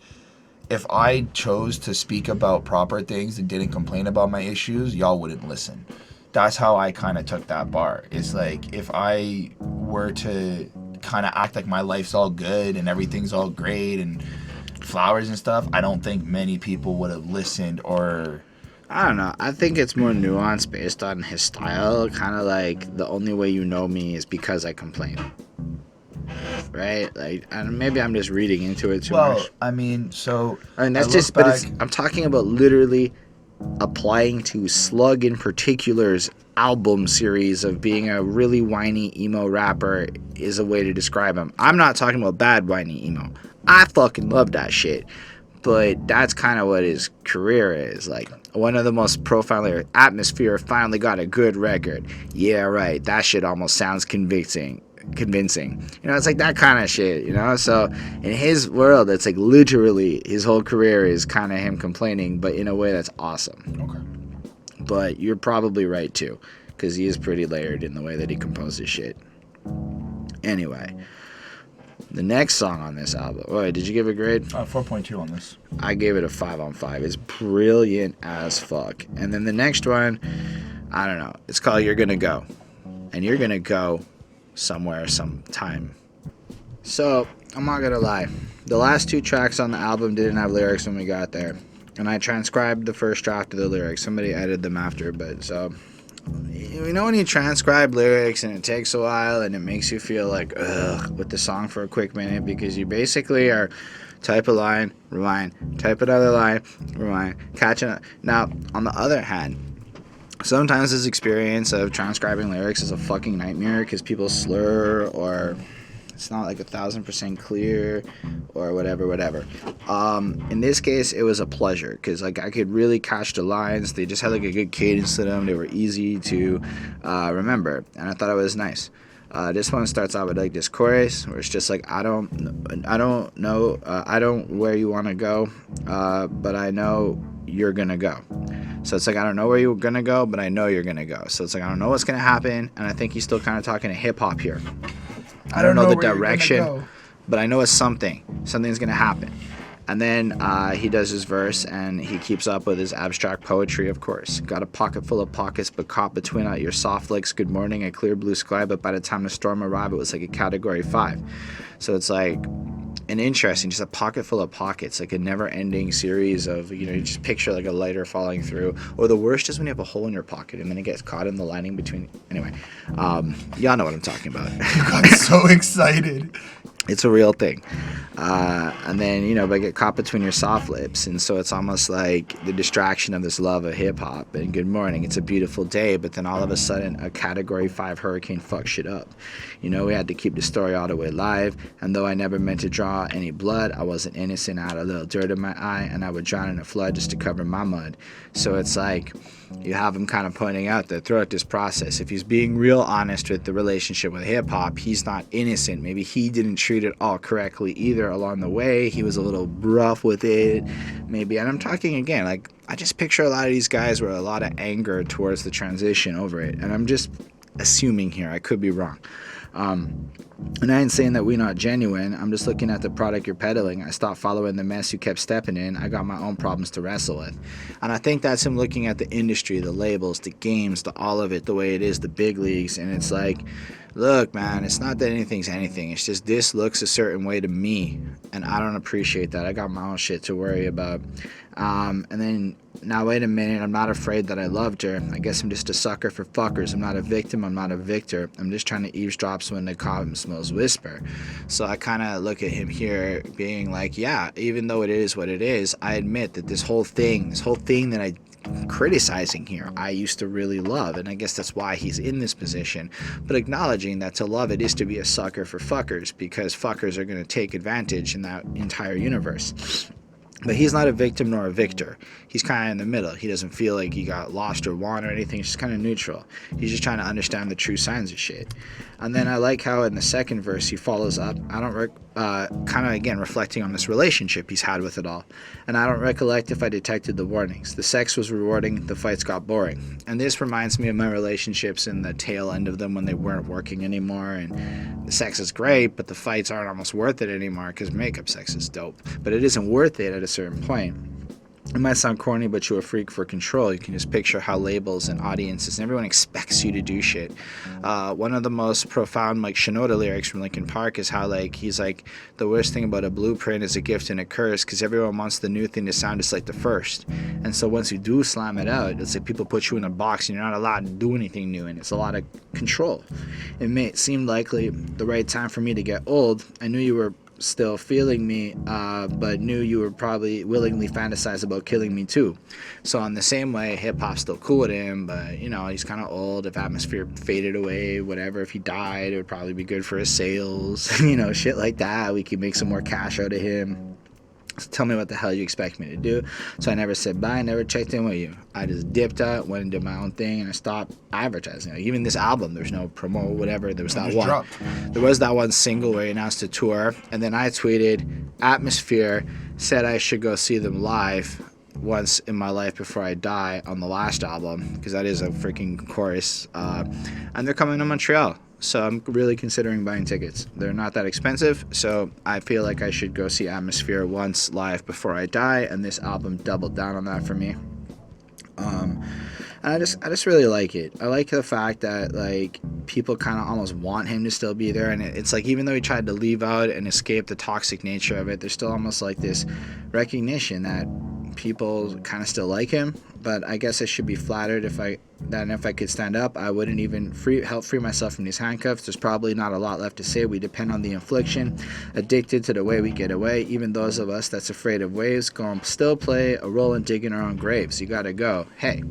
if I chose to speak about proper things and didn't complain about my issues, y'all wouldn't listen. That's how I kind of took that bar. It's like, if I were to kind of act like my life's all good and everything's all great and flowers and stuff, I don't think many people would have listened. Or I don't know. I think it's more nuanced based on his style. Kind of like, the only way you know me is because I complain. Right? Like, and maybe I'm just reading into it too much. Well, I mean, so I mean, that's just, but I'm talking about literally applying to Slug in particular's album series of being a really whiny emo rapper is a way to describe him. I'm not talking about bad whiny emo. I fucking love that shit. But that's kind of what his career is. Like, one of the most profoundly, Atmosphere finally got a good record. Yeah, right. That shit almost sounds convincing. You know, it's like that kind of shit, you know? So in his world, it's like literally his whole career is kind of him complaining, but in a way that's awesome. Okay. But you're probably right too, because he is pretty layered in the way that he composes shit. Anyway, the next song on this album. Wait, did you give it a grade? 4.2 on this. I gave it a 5 on 5. It's brilliant as fuck. And then the next one, I don't know. It's called You're Gonna Go. And you're gonna go somewhere, sometime. So, I'm not gonna lie. The last 2 tracks on the album didn't have lyrics when we got there. And I transcribed the first draft of the lyrics. Somebody edited them after, but so... You know when you transcribe lyrics and it takes a while and it makes you feel like, ugh, with the song for a quick minute, because you basically are type a line, rewind, type another line, rewind, catching up. Now, on the other hand, sometimes this experience of transcribing lyrics is a fucking nightmare because people slur, or it's not like 1,000% clear, or whatever. In this case, it was a pleasure because like I could really catch the lines. They just had like a good cadence to them. They were easy to remember, and I thought it was nice. This one starts out with like this chorus where it's just like, I don't know where you want to go, but I know you're gonna go. So it's like, I don't know where you're gonna go, but I know you're gonna go. So it's like, I don't know what's gonna happen, and I think he's still kind of talking to hip hop here. I don't know the direction, but I know it's something. Something's gonna happen. And then he does his verse, and he keeps up with his abstract poetry, of course. Got a pocket full of pockets, but caught between out your soft legs. Good morning, a clear blue sky, but by the time the storm arrived, it was like a category 5. So it's like an interesting, just a pocket full of pockets, like a never-ending series of, you just picture like a lighter falling through. Or the worst is when you have a hole in your pocket and then it gets caught in the lining between. Anyway, y'all know what I'm talking about. I got so excited. It's a real thing. And then, but get caught between your soft lips. And so it's almost like the distraction of this love of hip-hop. And good morning, it's a beautiful day. But then all of a sudden, a Category 5 hurricane fucks shit up. We had to keep the story all the way live. And though I never meant to draw any blood, I wasn't innocent. I had a little dirt in my eye. And I would drown in a flood just to cover my mud. So it's like, you have him kind of pointing out that throughout this process, if he's being real honest with the relationship with hip-hop, he's not innocent. Maybe he didn't treat it all correctly either along the way. He was a little rough with it, maybe. And I'm talking again, like, I just picture a lot of these guys with a lot of anger towards the transition over it. And I'm just assuming here. I could be wrong. And I ain't saying that we're not genuine. I'm just looking at the product you're peddling. I stopped following the mess you kept stepping in. I got my own problems to wrestle with. And I think that's him looking at the industry, the labels, the games, all of it, the way it is, the big leagues. And it's like, look, man, it's not that anything's anything. It's just this looks a certain way to me. And I don't appreciate that. I got my own shit to worry about. And then, now wait a minute, I'm not afraid that I loved her. I guess I'm just a sucker for fuckers. I'm not a victim, I'm not a victor. I'm just trying to eavesdrop so when the cosmos whisper. So I kind of look at him here being like, yeah, even though it is what it is, I admit that this whole thing that I'm criticizing here, I used to really love. And I guess that's why he's in this position. But acknowledging that to love it is to be a sucker for fuckers, because fuckers are going to take advantage in that entire universe. But he's not a victim nor a victor. He's kind of in the middle. He doesn't feel like he got lost or won or anything. He's just kind of neutral. He's just trying to understand the true signs of shit. And then I like how in the second verse he follows up. Kind of again reflecting on this relationship he's had with it all. And I don't recollect if I detected the warnings. The sex was rewarding. The fights got boring. And this reminds me of my relationships in the tail end of them when they weren't working anymore. And the sex is great, but the fights aren't almost worth it anymore because makeup sex is dope. But it isn't worth it at a certain point. It might sound corny, but you're a freak for control. You can just picture how labels and audiences and everyone expects you to do shit. One of the most profound Mike Shinoda lyrics from Linkin Park is how he's like, the worst thing about a blueprint is a gift and a curse, because everyone wants the new thing to sound just like the first. And so once you do slam it out, it's like people put you in a box and you're not allowed to do anything new, and it's a lot of control. It seemed likely the right time for me to get old. I knew you were still feeling me, but knew you were probably willingly fantasize about killing me too. So in the same way, hip-hop's still cool with him, but he's kind of old. If Atmosphere faded away, whatever, if he died, it would probably be good for his sales. Shit like that. We could make some more cash out of him. So tell me what the hell you expect me to do. So I never said bye, never checked in with you. I just dipped out, went and did my own thing, and I stopped advertising. Even this album, there's no promo, whatever. There was that one. Dropped. There was that one single where he announced a tour, and then I tweeted, Atmosphere said I should go see them live once in my life before I die on the last album, because that is a freaking chorus. And they're coming to Montreal. So I'm really considering buying tickets. They're not that expensive, so I feel like I should go see Atmosphere once live before I die, and this album doubled down on that for me. And I just really like it. I like the fact that people kind of almost want him to still be there, and it's like even though he tried to leave out and escape the toxic nature of it, there's still almost like this recognition that people kind of still like him. But I guess I should be flattered if I could stand up, I wouldn't even help free myself from these handcuffs. There's probably not a lot left to say. We depend on the infliction, addicted to the way we get away. Even those of us that's afraid of waves, gonna still play a role in digging our own graves. You gotta go, hey.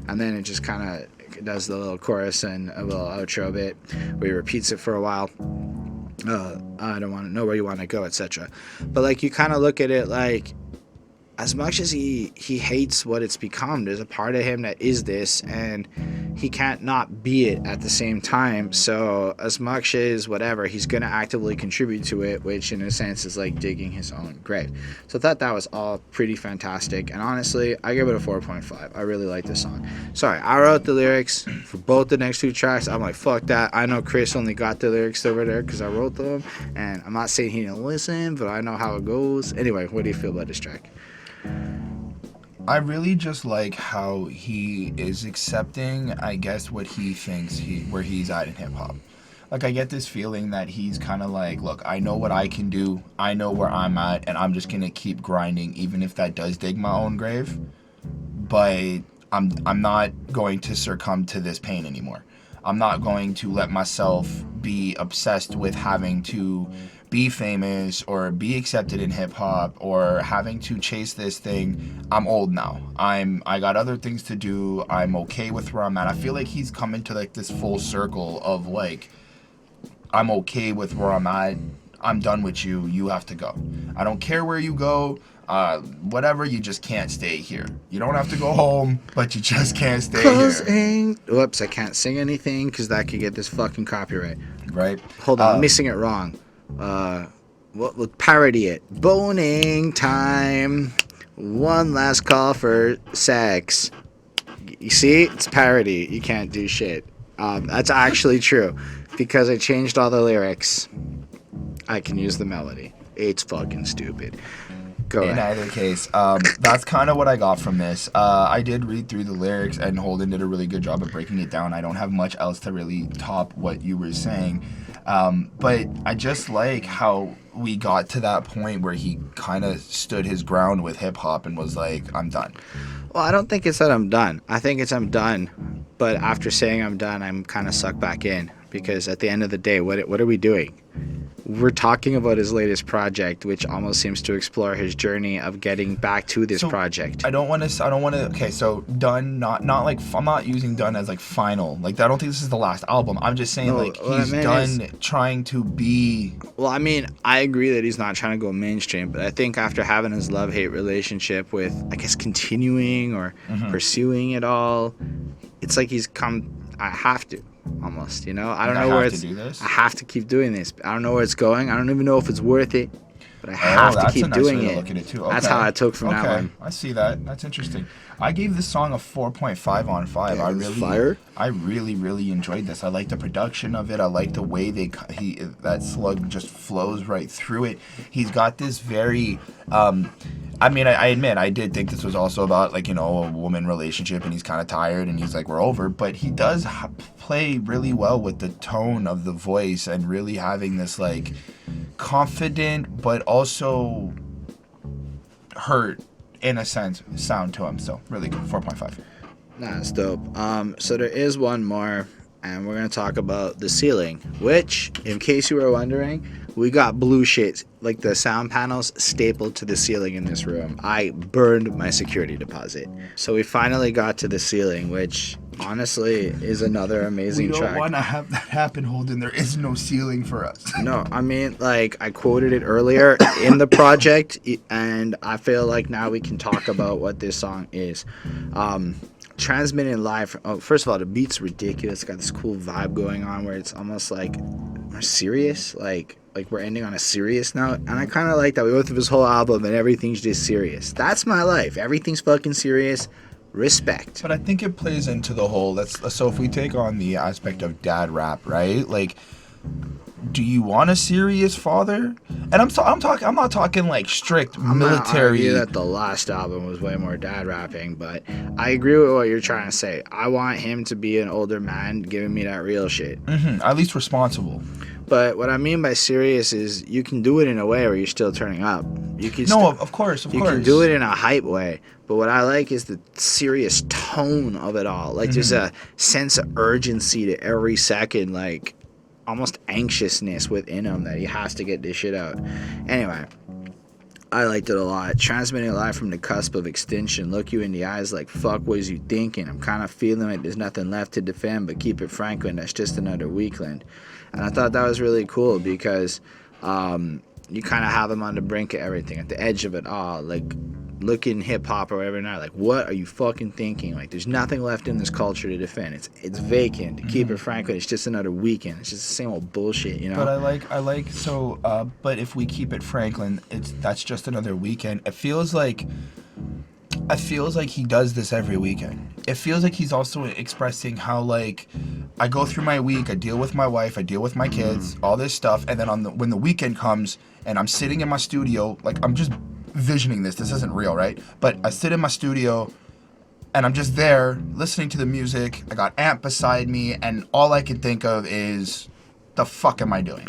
And then it just kind of does the little chorus and a little outro bit where he repeats it for a while. I don't want to know where you want to go, etc. But you kind of look at it like, as much as he hates what it's become, there's a part of him that is this, and he can't not be it at the same time. So as much as whatever, he's going to actively contribute to it, which in a sense is like digging his own grave. So I thought that was all pretty fantastic, and honestly, I give it a 4.5. I really like this song. Sorry, I wrote the lyrics for both the next two tracks. I'm like, fuck that. I know Chris only got the lyrics over there because I wrote them, and I'm not saying he didn't listen, but I know how it goes. Anyway, what do you feel about this track? I really just like how he is accepting, I guess, what he thinks where he's at in hip hop. Like, I get this feeling that he's kind of like, look, I know what I can do, I know where I'm at, and I'm just gonna keep grinding, even if that does dig my own grave. But I'm not going to succumb to this pain anymore. I'm not going to let myself be obsessed with having to be famous or be accepted in hip hop or having to chase this thing. I'm old now. I got other things to do. I'm okay with where I'm at. I feel like he's coming to like this full circle of like, I'm okay with where I'm at. I'm done with you. You have to go. I don't care where you go. Whatever, you just can't stay here. You don't have to go home, but you just can't stay here. Whoops, I can't sing anything because that could get this fucking copyright. Right? Hold on, I'm missing it wrong. We'll parody it. Boning time. One last call for sex. You see? It's parody. You can't do shit. That's actually true. Because I changed all the lyrics, I can use the melody. It's fucking stupid. Go in ahead. either case, that's kind of what I got from this. I did read through the lyrics, and Holden did a really good job of breaking it down. I don't have much else to really top what you were saying. But I just like how we got to that point where he kind of stood his ground with hip-hop and was like, I'm done. Well, I don't think it's that I'm done. I think it's I'm done. But after saying I'm done, I'm kind of sucked back in. Because at the end of the day, what are we doing? We're talking about his latest project, which almost seems to explore his journey of getting back to this project. I don't want to. Okay, so done. Not like I'm not using done as like final. Like I don't think this is the last album. I'm just saying he's done trying to be. Well, I mean, I agree that he's not trying to go mainstream, but I think after having his love-hate relationship with, I guess, continuing or pursuing it all, it's like he's come. I have to. Almost, you know, I don't know where it's. I have to keep doing this. I don't know where it's going. I don't even know if it's worth it, but I have to keep doing it. Okay. That's how I took from that one. I see that. That's interesting. I gave this song a 4.5 on 5. Yeah, I really enjoyed this. I like the production of it. I like the way that slug just flows right through it. He's got this very. I mean, I admit, I did think this was also about, like, you know, a woman relationship, and he's kind of tired, and he's like, we're over. But he does play really well with the tone of the voice and really having this, like, confident but also hurt, in a sense, sound to him. So, really good. 4.5. That's dope. So there is one more, and we're going to talk about the ceiling, which, in case you were wondering, we got blue shit, like the sound panels, stapled to the ceiling in this room. I burned my security deposit. So we finally got to the ceiling, which honestly is another amazing track. We don't want to have that happen, Holden. There is no ceiling for us. No, I mean, like, I quoted it earlier in the project, and I feel like now we can talk about what this song is. Transmitting live. First of all, the beat's ridiculous. It's got this cool vibe going on where it's almost like more serious, like we're ending on a serious note. And I kind of like that we went through this whole album and everything's just serious. That's my life. Everything's fucking serious. Respect. But I think it plays into the whole. So if we take on the aspect of dad rap, right? Like, do you want a serious father? And I'm not talking like strict military. I'm not argue that the last album was way more dad rapping, but I agree with what you're trying to say. I want him to be an older man giving me that real shit. At least responsible. But what I mean by serious is you can do it in a way where you're still turning up. You can of course. You can do it in a hype way. But what I like is the serious tone of it all. Like there's a sense of urgency to every second, like almost anxiousness within him that he has to get this shit out. Anyway, I liked it a lot. Transmitting live from the cusp of extinction. Look you in the eyes like, fuck, what is you thinking? I'm kind of feeling like there's nothing left to defend, but keep it Franklin. That's just another weakling. And I thought that was really cool because you kind of have him on the brink of everything, at the edge of it all. Like, looking hip hop or whatever now, like, what are you fucking thinking? Like, there's nothing left in this culture to defend. It's vacant. To keep it frankly, it's just another weekend. It's just the same old bullshit, you know. But but if we keep it Franklin, that's just another weekend. It feels like he does this every weekend. It feels like he's also expressing how, like, I go through my week, I deal with my wife, I deal with my kids, all this stuff, and then when the weekend comes and I'm sitting in my studio, like, I'm just visioning this isn't real, right? But I sit in my studio and I'm just there listening to the music. I got Amp beside me, and all I can think of is, the fuck am I doing?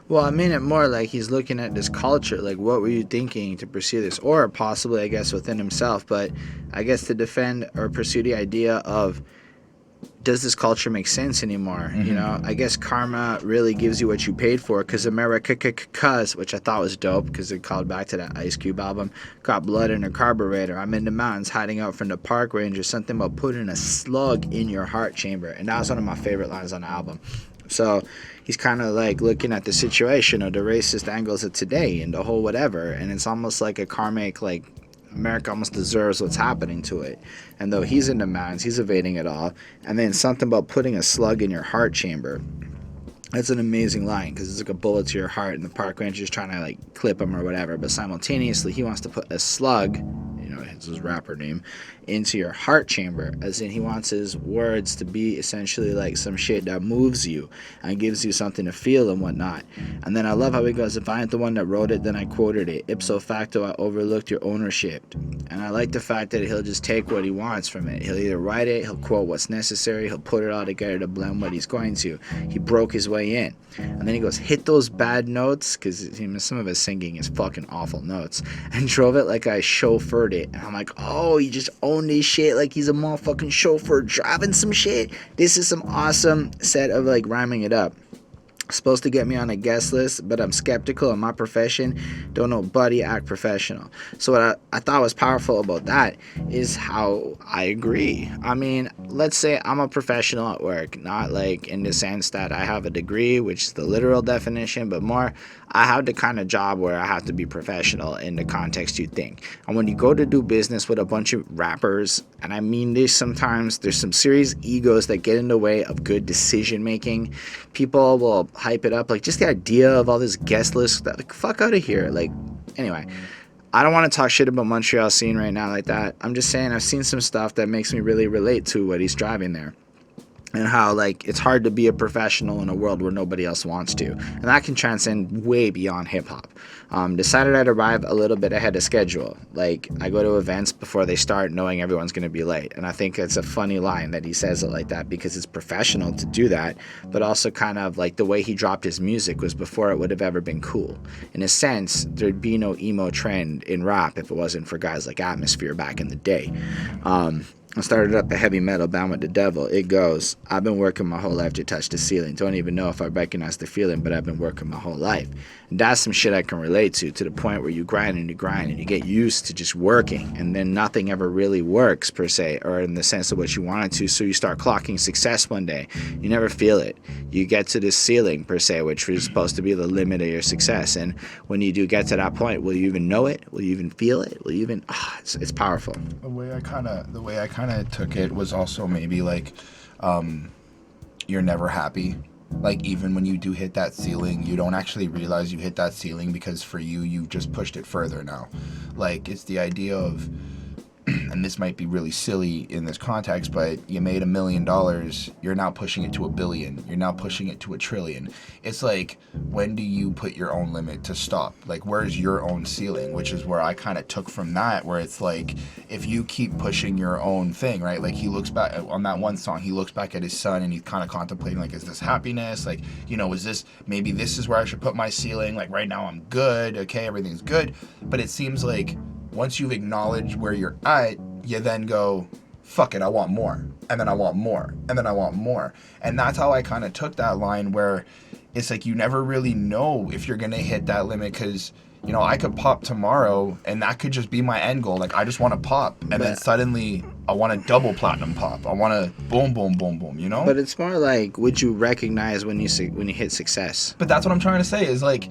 Well, I mean it more like he's looking at this culture, like, what were you thinking to pursue this? Or possibly, I guess, within himself, but I guess to defend or pursue the idea of, does this culture make sense anymore? You know, I guess karma really gives you what you paid for, because America, which I thought was dope, because it called back to that Ice Cube album, got blood in a carburetor. I'm in the mountains hiding out from the park ranger. Something about putting a slug in your heart chamber. And that was one of my favorite lines on the album. So he's kind of like looking at the situation or the racist angles of today and the whole whatever. And it's almost like a karmic, like, America almost deserves what's happening to it. And though he's in the mountains, he's evading it all. And then something about putting a slug in your heart chamber. That's an amazing line, because it's like a bullet to your heart and the park ranger's trying to, like, clip him or whatever. But simultaneously, he wants to put a slug, you know, it's his rapper name, into your heart chamber, as in he wants his words to be essentially like some shit that moves you and gives you something to feel and whatnot. And then I love how he goes, if I ain't the one that wrote it, then I quoted it. Ipso facto, I overlooked your ownership. And I like the fact that he'll just take what he wants from it. He'll either write it, he'll quote what's necessary, he'll put it all together to blend what he's going to. He broke his way in. And then he goes, hit those bad notes, because some of his singing is fucking awful notes, and drove it like I chauffeured it. And I'm like, oh, he just owned this shit like he's a motherfucking chauffeur driving some shit. This is some awesome set of, like, rhyming it up. Supposed to get me on a guest list, but I'm skeptical in my profession. Don't nobody act professional. So what I thought was powerful about that is how I agree. I mean, let's say I'm a professional at work, not like in the sense that I have a degree, which is the literal definition, but more I have the kind of job where I have to be professional in the context you think. And when you go to do business with a bunch of rappers, and I mean this sometimes, there's some serious egos that get in the way of good decision making. People will hype it up, like, just the idea of all this guest list, like, fuck out of here. Like, anyway, I don't want to talk shit about Montreal scene right now like that. I'm just saying I've seen some stuff that makes me really relate to what he's driving there. And how, like, it's hard to be a professional in a world where nobody else wants to. And that can transcend way beyond hip-hop. Decided I'd arrive a little bit ahead of schedule. Like, I go to events before they start knowing everyone's going to be late. And I think it's a funny line that he says it like that, because it's professional to do that, but also kind of like the way he dropped his music was before it would have ever been cool. In a sense, there'd be no emo trend in rap if it wasn't for guys like Atmosphere back in the day. I started up a heavy metal band with the devil. It goes, I've been working my whole life to touch the ceiling. Don't even know if I recognize the feeling, but I've been working my whole life. And that's some shit I can relate to the point where you grind and you get used to just working, and then nothing ever really works per se, or in the sense of what you want it to. So you start clocking success one day. You never feel it. You get to this ceiling per se, which was supposed to be the limit of your success. And when you do get to that point, will you even know it? Will you even feel it? Will you even? It's powerful. The way I kind of took it was also maybe like, you're never happy. Like, even when you do hit that ceiling, you don't actually realize you hit that ceiling, because for you, you've just pushed it further now. Like, it's the idea of, and this might be really silly in this context, but you made $1 million, you're now pushing it to $1 billion, you're now pushing it to $1 trillion. It's like, when do you put your own limit to stop? Like, where's your own ceiling? Which is where I kind of took from that, where it's like, if you keep pushing your own thing, right? Like, he looks back on that one song, he looks back at his son and he's kind of contemplating, like, is this happiness? Like, you know, maybe this is where I should put my ceiling? Like, right now I'm good, okay, everything's good. But it seems like, once you've acknowledged where you're at, you then go, fuck it, I want more. And then I want more. And then I want more. And that's how I kind of took that line, where it's like, you never really know if you're going to hit that limit, because, you know, I could pop tomorrow and that could just be my end goal. Like, I just want to pop. And then suddenly I want to double platinum pop. I want to boom, boom, boom, boom, you know? But it's more like, would you recognize when you hit success? But that's what I'm trying to say is, like,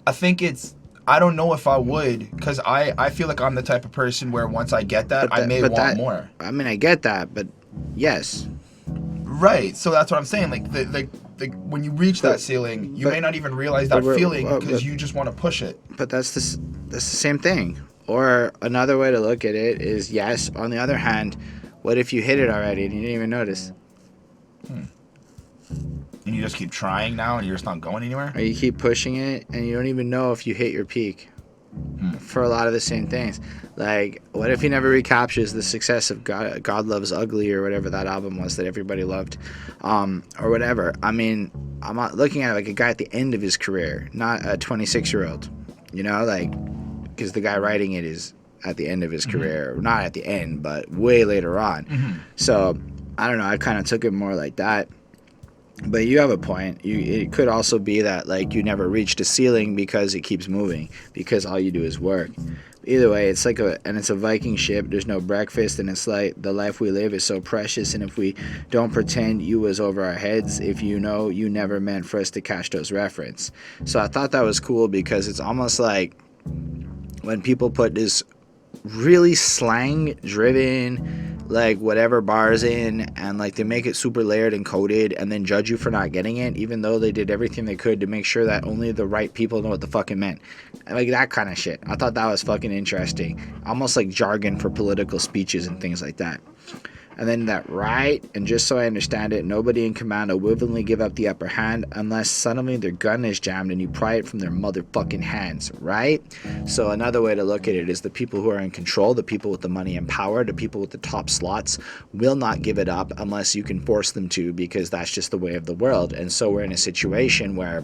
I think it's I don't know if I would, because I feel like I'm the type of person where once I get that, I may want more. I mean, I get that, but yes. Right. So that's what I'm saying. Like the when you reach that ceiling, you may not even realize that feeling because you just want to push it. But that's the same thing. Or another way to look at it is, yes. On the other hand, what if you hit it already and you didn't even notice? And you just keep trying now, and you're just not going anywhere. Or you keep pushing it, and you don't even know if you hit your peak. For a lot of the same things. Like, what if he never recaptures the success of God Loves Ugly, or whatever that album was that everybody loved, or whatever. I mean, I'm not looking at it like a guy at the end of his career, not a 26-year-old, you know, like, because the guy writing it is at the end of his career, not at the end, but way later on. So I don't know, I kind of took it more like that. But you have a point. It could also be that, like, you never reached a ceiling because it keeps moving, because all you do is work. Either way, it's like it's a Viking ship. There's no breakfast, and it's like the life we live is so precious. And if we don't pretend you was over our heads, if you know, you never meant for us to catch those reference. So I thought that was cool, because it's almost like when people put this really slang driven, like, whatever bars in, and like they make it super layered and coded, and then judge you for not getting it, even though they did everything they could to make sure that only the right people know what the fuck it meant. Like, that kind of shit. I thought that was fucking interesting. Almost like jargon for political speeches and things like that. And then that right, and just so I understand it, nobody in command will willingly give up the upper hand unless suddenly their gun is jammed and you pry it from their motherfucking hands, right? So another way to look at it is the people who are in control, the people with the money and power, the people with the top slots, will not give it up unless you can force them to, because that's just the way of the world. And so we're in a situation where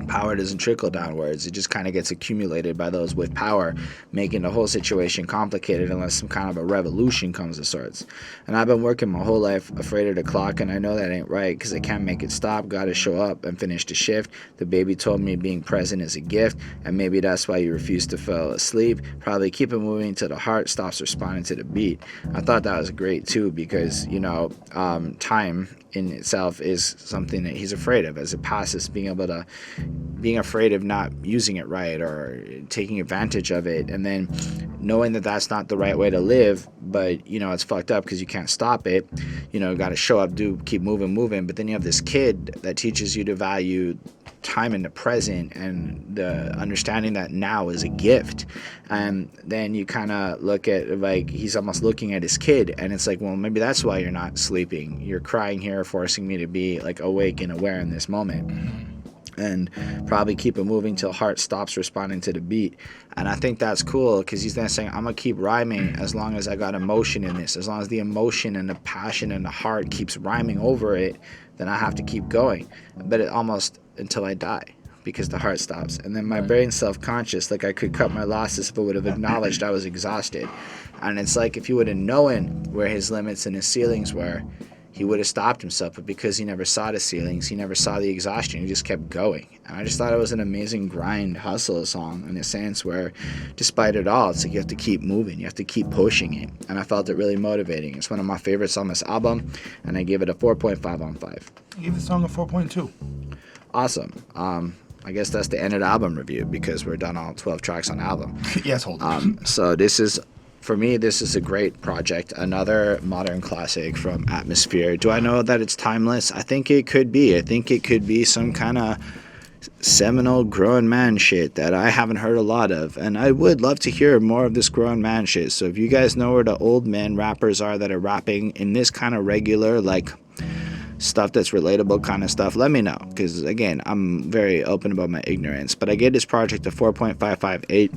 power doesn't trickle downwards. It just kind of gets accumulated by those with power, making the whole situation complicated unless some kind of a revolution comes of sorts. And I've been working my whole life afraid of the clock, and I know that ain't right, because I can't make it stop. Gotta show up and finish the shift. The baby told me being present is a gift, and maybe that's why you refuse to fall asleep. Probably keep it moving till the heart stops responding to the beat. I thought that was great too, because, you know, time in itself is something that he's afraid of. As it passes, being afraid of not using it right or taking advantage of it, and then knowing that that's not the right way to live, but, you know, it's fucked up because you can't stop it. You know, got to show up, keep moving. But then you have this kid that teaches you to value time in the present and the understanding that now is a gift. And then you kind of look at, like, he's almost looking at his kid, and it's like, well, maybe that's why you're not sleeping. You're crying here, forcing me to be, like, awake and aware in this moment. And probably keep it moving till heart stops responding to the beat. And I think that's cool, because he's then saying, I'm gonna keep rhyming as long as I got emotion in this. As long as the emotion and the passion and the heart keeps rhyming over it, then I have to keep going. But it almost until I die, because the heart stops. And then my brain's self-conscious, like I could cut my losses if I would have acknowledged I was exhausted. And it's like, if he would have known where his limits and his ceilings were, he would have stopped himself. But because he never saw the ceilings, he never saw the exhaustion, he just kept going. And I just thought it was an amazing grind hustle song, in a sense where, despite it all, it's like you have to keep moving, you have to keep pushing it. And I felt it really motivating. It's one of my favorites on this album, and I give it a 4.5 on 5. I gave the song a 4.2. Awesome. I guess that's the end of the album review, because we're done all 12 tracks on the album. Yes, Holden. So this is, for me, this is a great project. Another modern classic from Atmosphere. Do I know that it's timeless? I think it could be. I think it could be some kind of seminal grown man shit that I haven't heard a lot of. And I would love to hear more of this grown man shit. So if you guys know where the old men rappers are that are rapping in this kind of regular, like, stuff that's relatable kind of stuff, let me know, because again, I'm very open about my ignorance. But I gave this project a 4.558.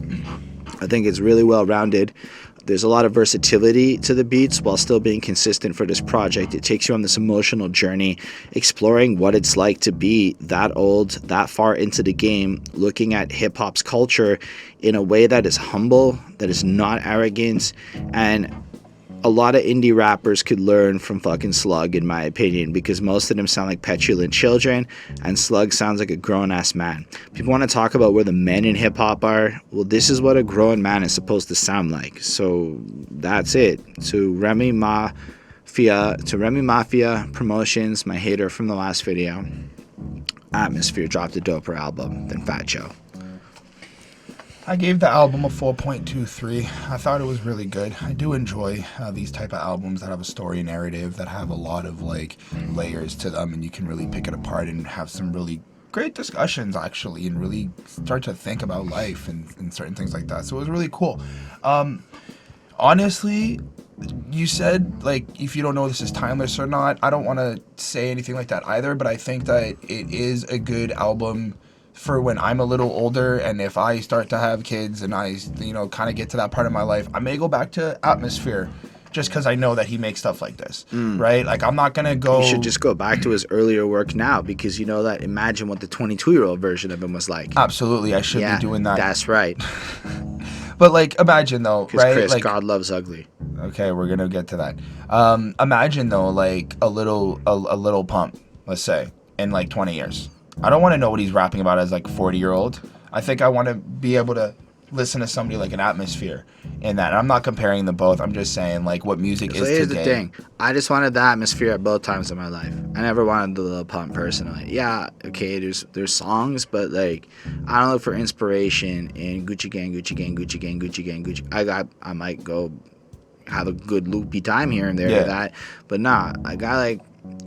I think it's really well rounded. There's a lot of versatility to the beats while still being consistent for this project. It takes you on this emotional journey, exploring what it's like to be that old, that far into the game, looking at hip-hop's culture in a way that is humble, that is not arrogant, and a lot of indie rappers could learn from fucking Slug, in my opinion, because most of them sound like petulant children, and Slug sounds like a grown-ass man. People want to talk about where the men in hip-hop are. Well, this is what a grown man is supposed to sound like. So that's it. To Remy Mafia Promotions, my hater from the last video, Atmosphere dropped a doper album than Fat Joe. I gave the album a 4.23. I thought it was really good. I do enjoy these type of albums that have a story narrative, that have a lot of like layers to them, and you can really pick it apart and have some really great discussions actually, and really start to think about life and certain things like that. So it was really cool. Honestly, you said like if you don't know this is timeless or not. I don't want to say anything like that either, but I think that it is a good album for when I'm a little older, and if I start to have kids and I, kind of get to that part of my life, I may go back to Atmosphere just because I know that he makes stuff like this, right? Like, I'm not going to go... You should just go back to his earlier work now, because you know that imagine what the 22-year-old version of him was like. Absolutely, I should be doing that. That's right. But, like, imagine, though, right? Chris, like, God loves ugly. Okay, we're going to get to that. Imagine, though, like, a little pump, let's say, in, like, 20 years. I don't want to know what he's rapping about as like a 40-year-old. I think I want to be able to listen to somebody like an Atmosphere in that. And I'm not comparing them both. I'm just saying like what music is Here's today. the thing. I just wanted the Atmosphere at both times in my life. I never wanted the Lil Pump personally. Yeah, okay, there's songs, but like I don't look for inspiration in Gucci Gang, Gucci Gang, Gucci Gang, Gucci Gang, Gucci. I might go have a good loopy time here and there with that, but nah, I got like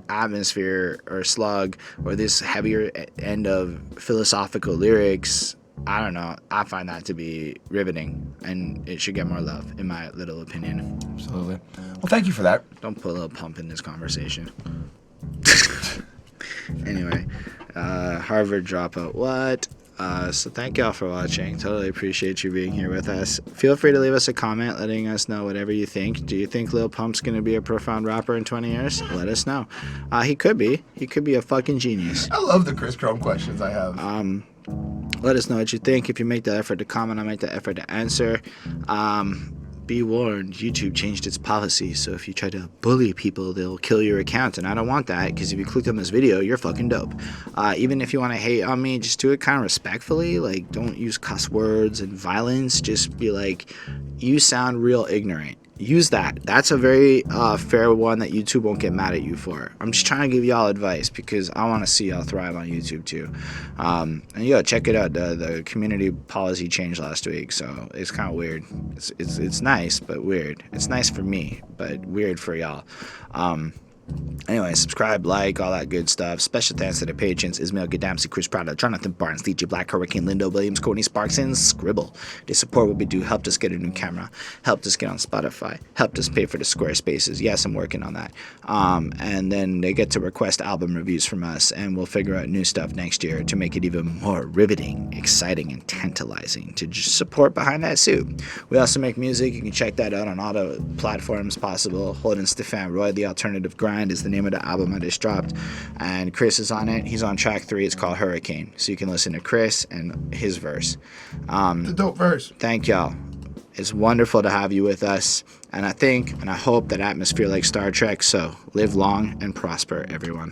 Atmosphere or Slug or this heavier end of philosophical lyrics. I don't know. I find that to be riveting, and it should get more love, in my little opinion. Absolutely. Well, thank you for that. Don't put a little pump in this conversation. Anyway, Harvard dropout. What? So thank y'all for watching. Totally appreciate you being here with us. Feel free to leave us a comment letting us know whatever you think. Do you think Lil Pump's going to be a profound rapper in 20 years? Let us know. He could be. He could be a fucking genius. I love the Chris Chrome questions I have. Let us know what you think. If you make the effort to comment, I'll make the effort to answer. Be warned, YouTube changed its policy, so if you try to bully people, they'll kill your account, and I don't want that, because if you clicked on this video, you're fucking dope. Even if you want to hate on me, just do it kind of respectfully. Like, don't use cuss words and violence. Just be like, you sound real ignorant. Use that. That's a very fair one that YouTube won't get mad at you for. I'm just trying to give y'all advice because I want to see y'all thrive on YouTube too. And check it out. The community policy changed last week, so it's kind of weird. It's nice, but weird. It's nice for me, but weird for y'all. Anyway, subscribe, like, all that good stuff. Special thanks to the patrons: Ismail Gadamsi, Chris Prada, Jonathan Barnes, DJ Black, Hurricane, Lindo Williams, Courtney Sparks, and Scribble. They support what we do, helped us get a new camera, helped us get on Spotify, helped us pay for the Squarespaces. Yes, I'm working on that. And then they get to request album reviews from us, and we'll figure out new stuff next year to make it even more riveting, exciting, and tantalizing to just support behind that suit. We also make music. You can check that out on all the platforms possible. Holden, Stephan, Roy, The Alternative Grind is the name of the album I just dropped, and Chris is on it. He's on track 3. It's called Hurricane, so you can listen to Chris and his verse. The dope verse. Thank y'all. It's wonderful to have you with us, and I think and I hope that Atmosphere like Star Trek, so live long and prosper, everyone.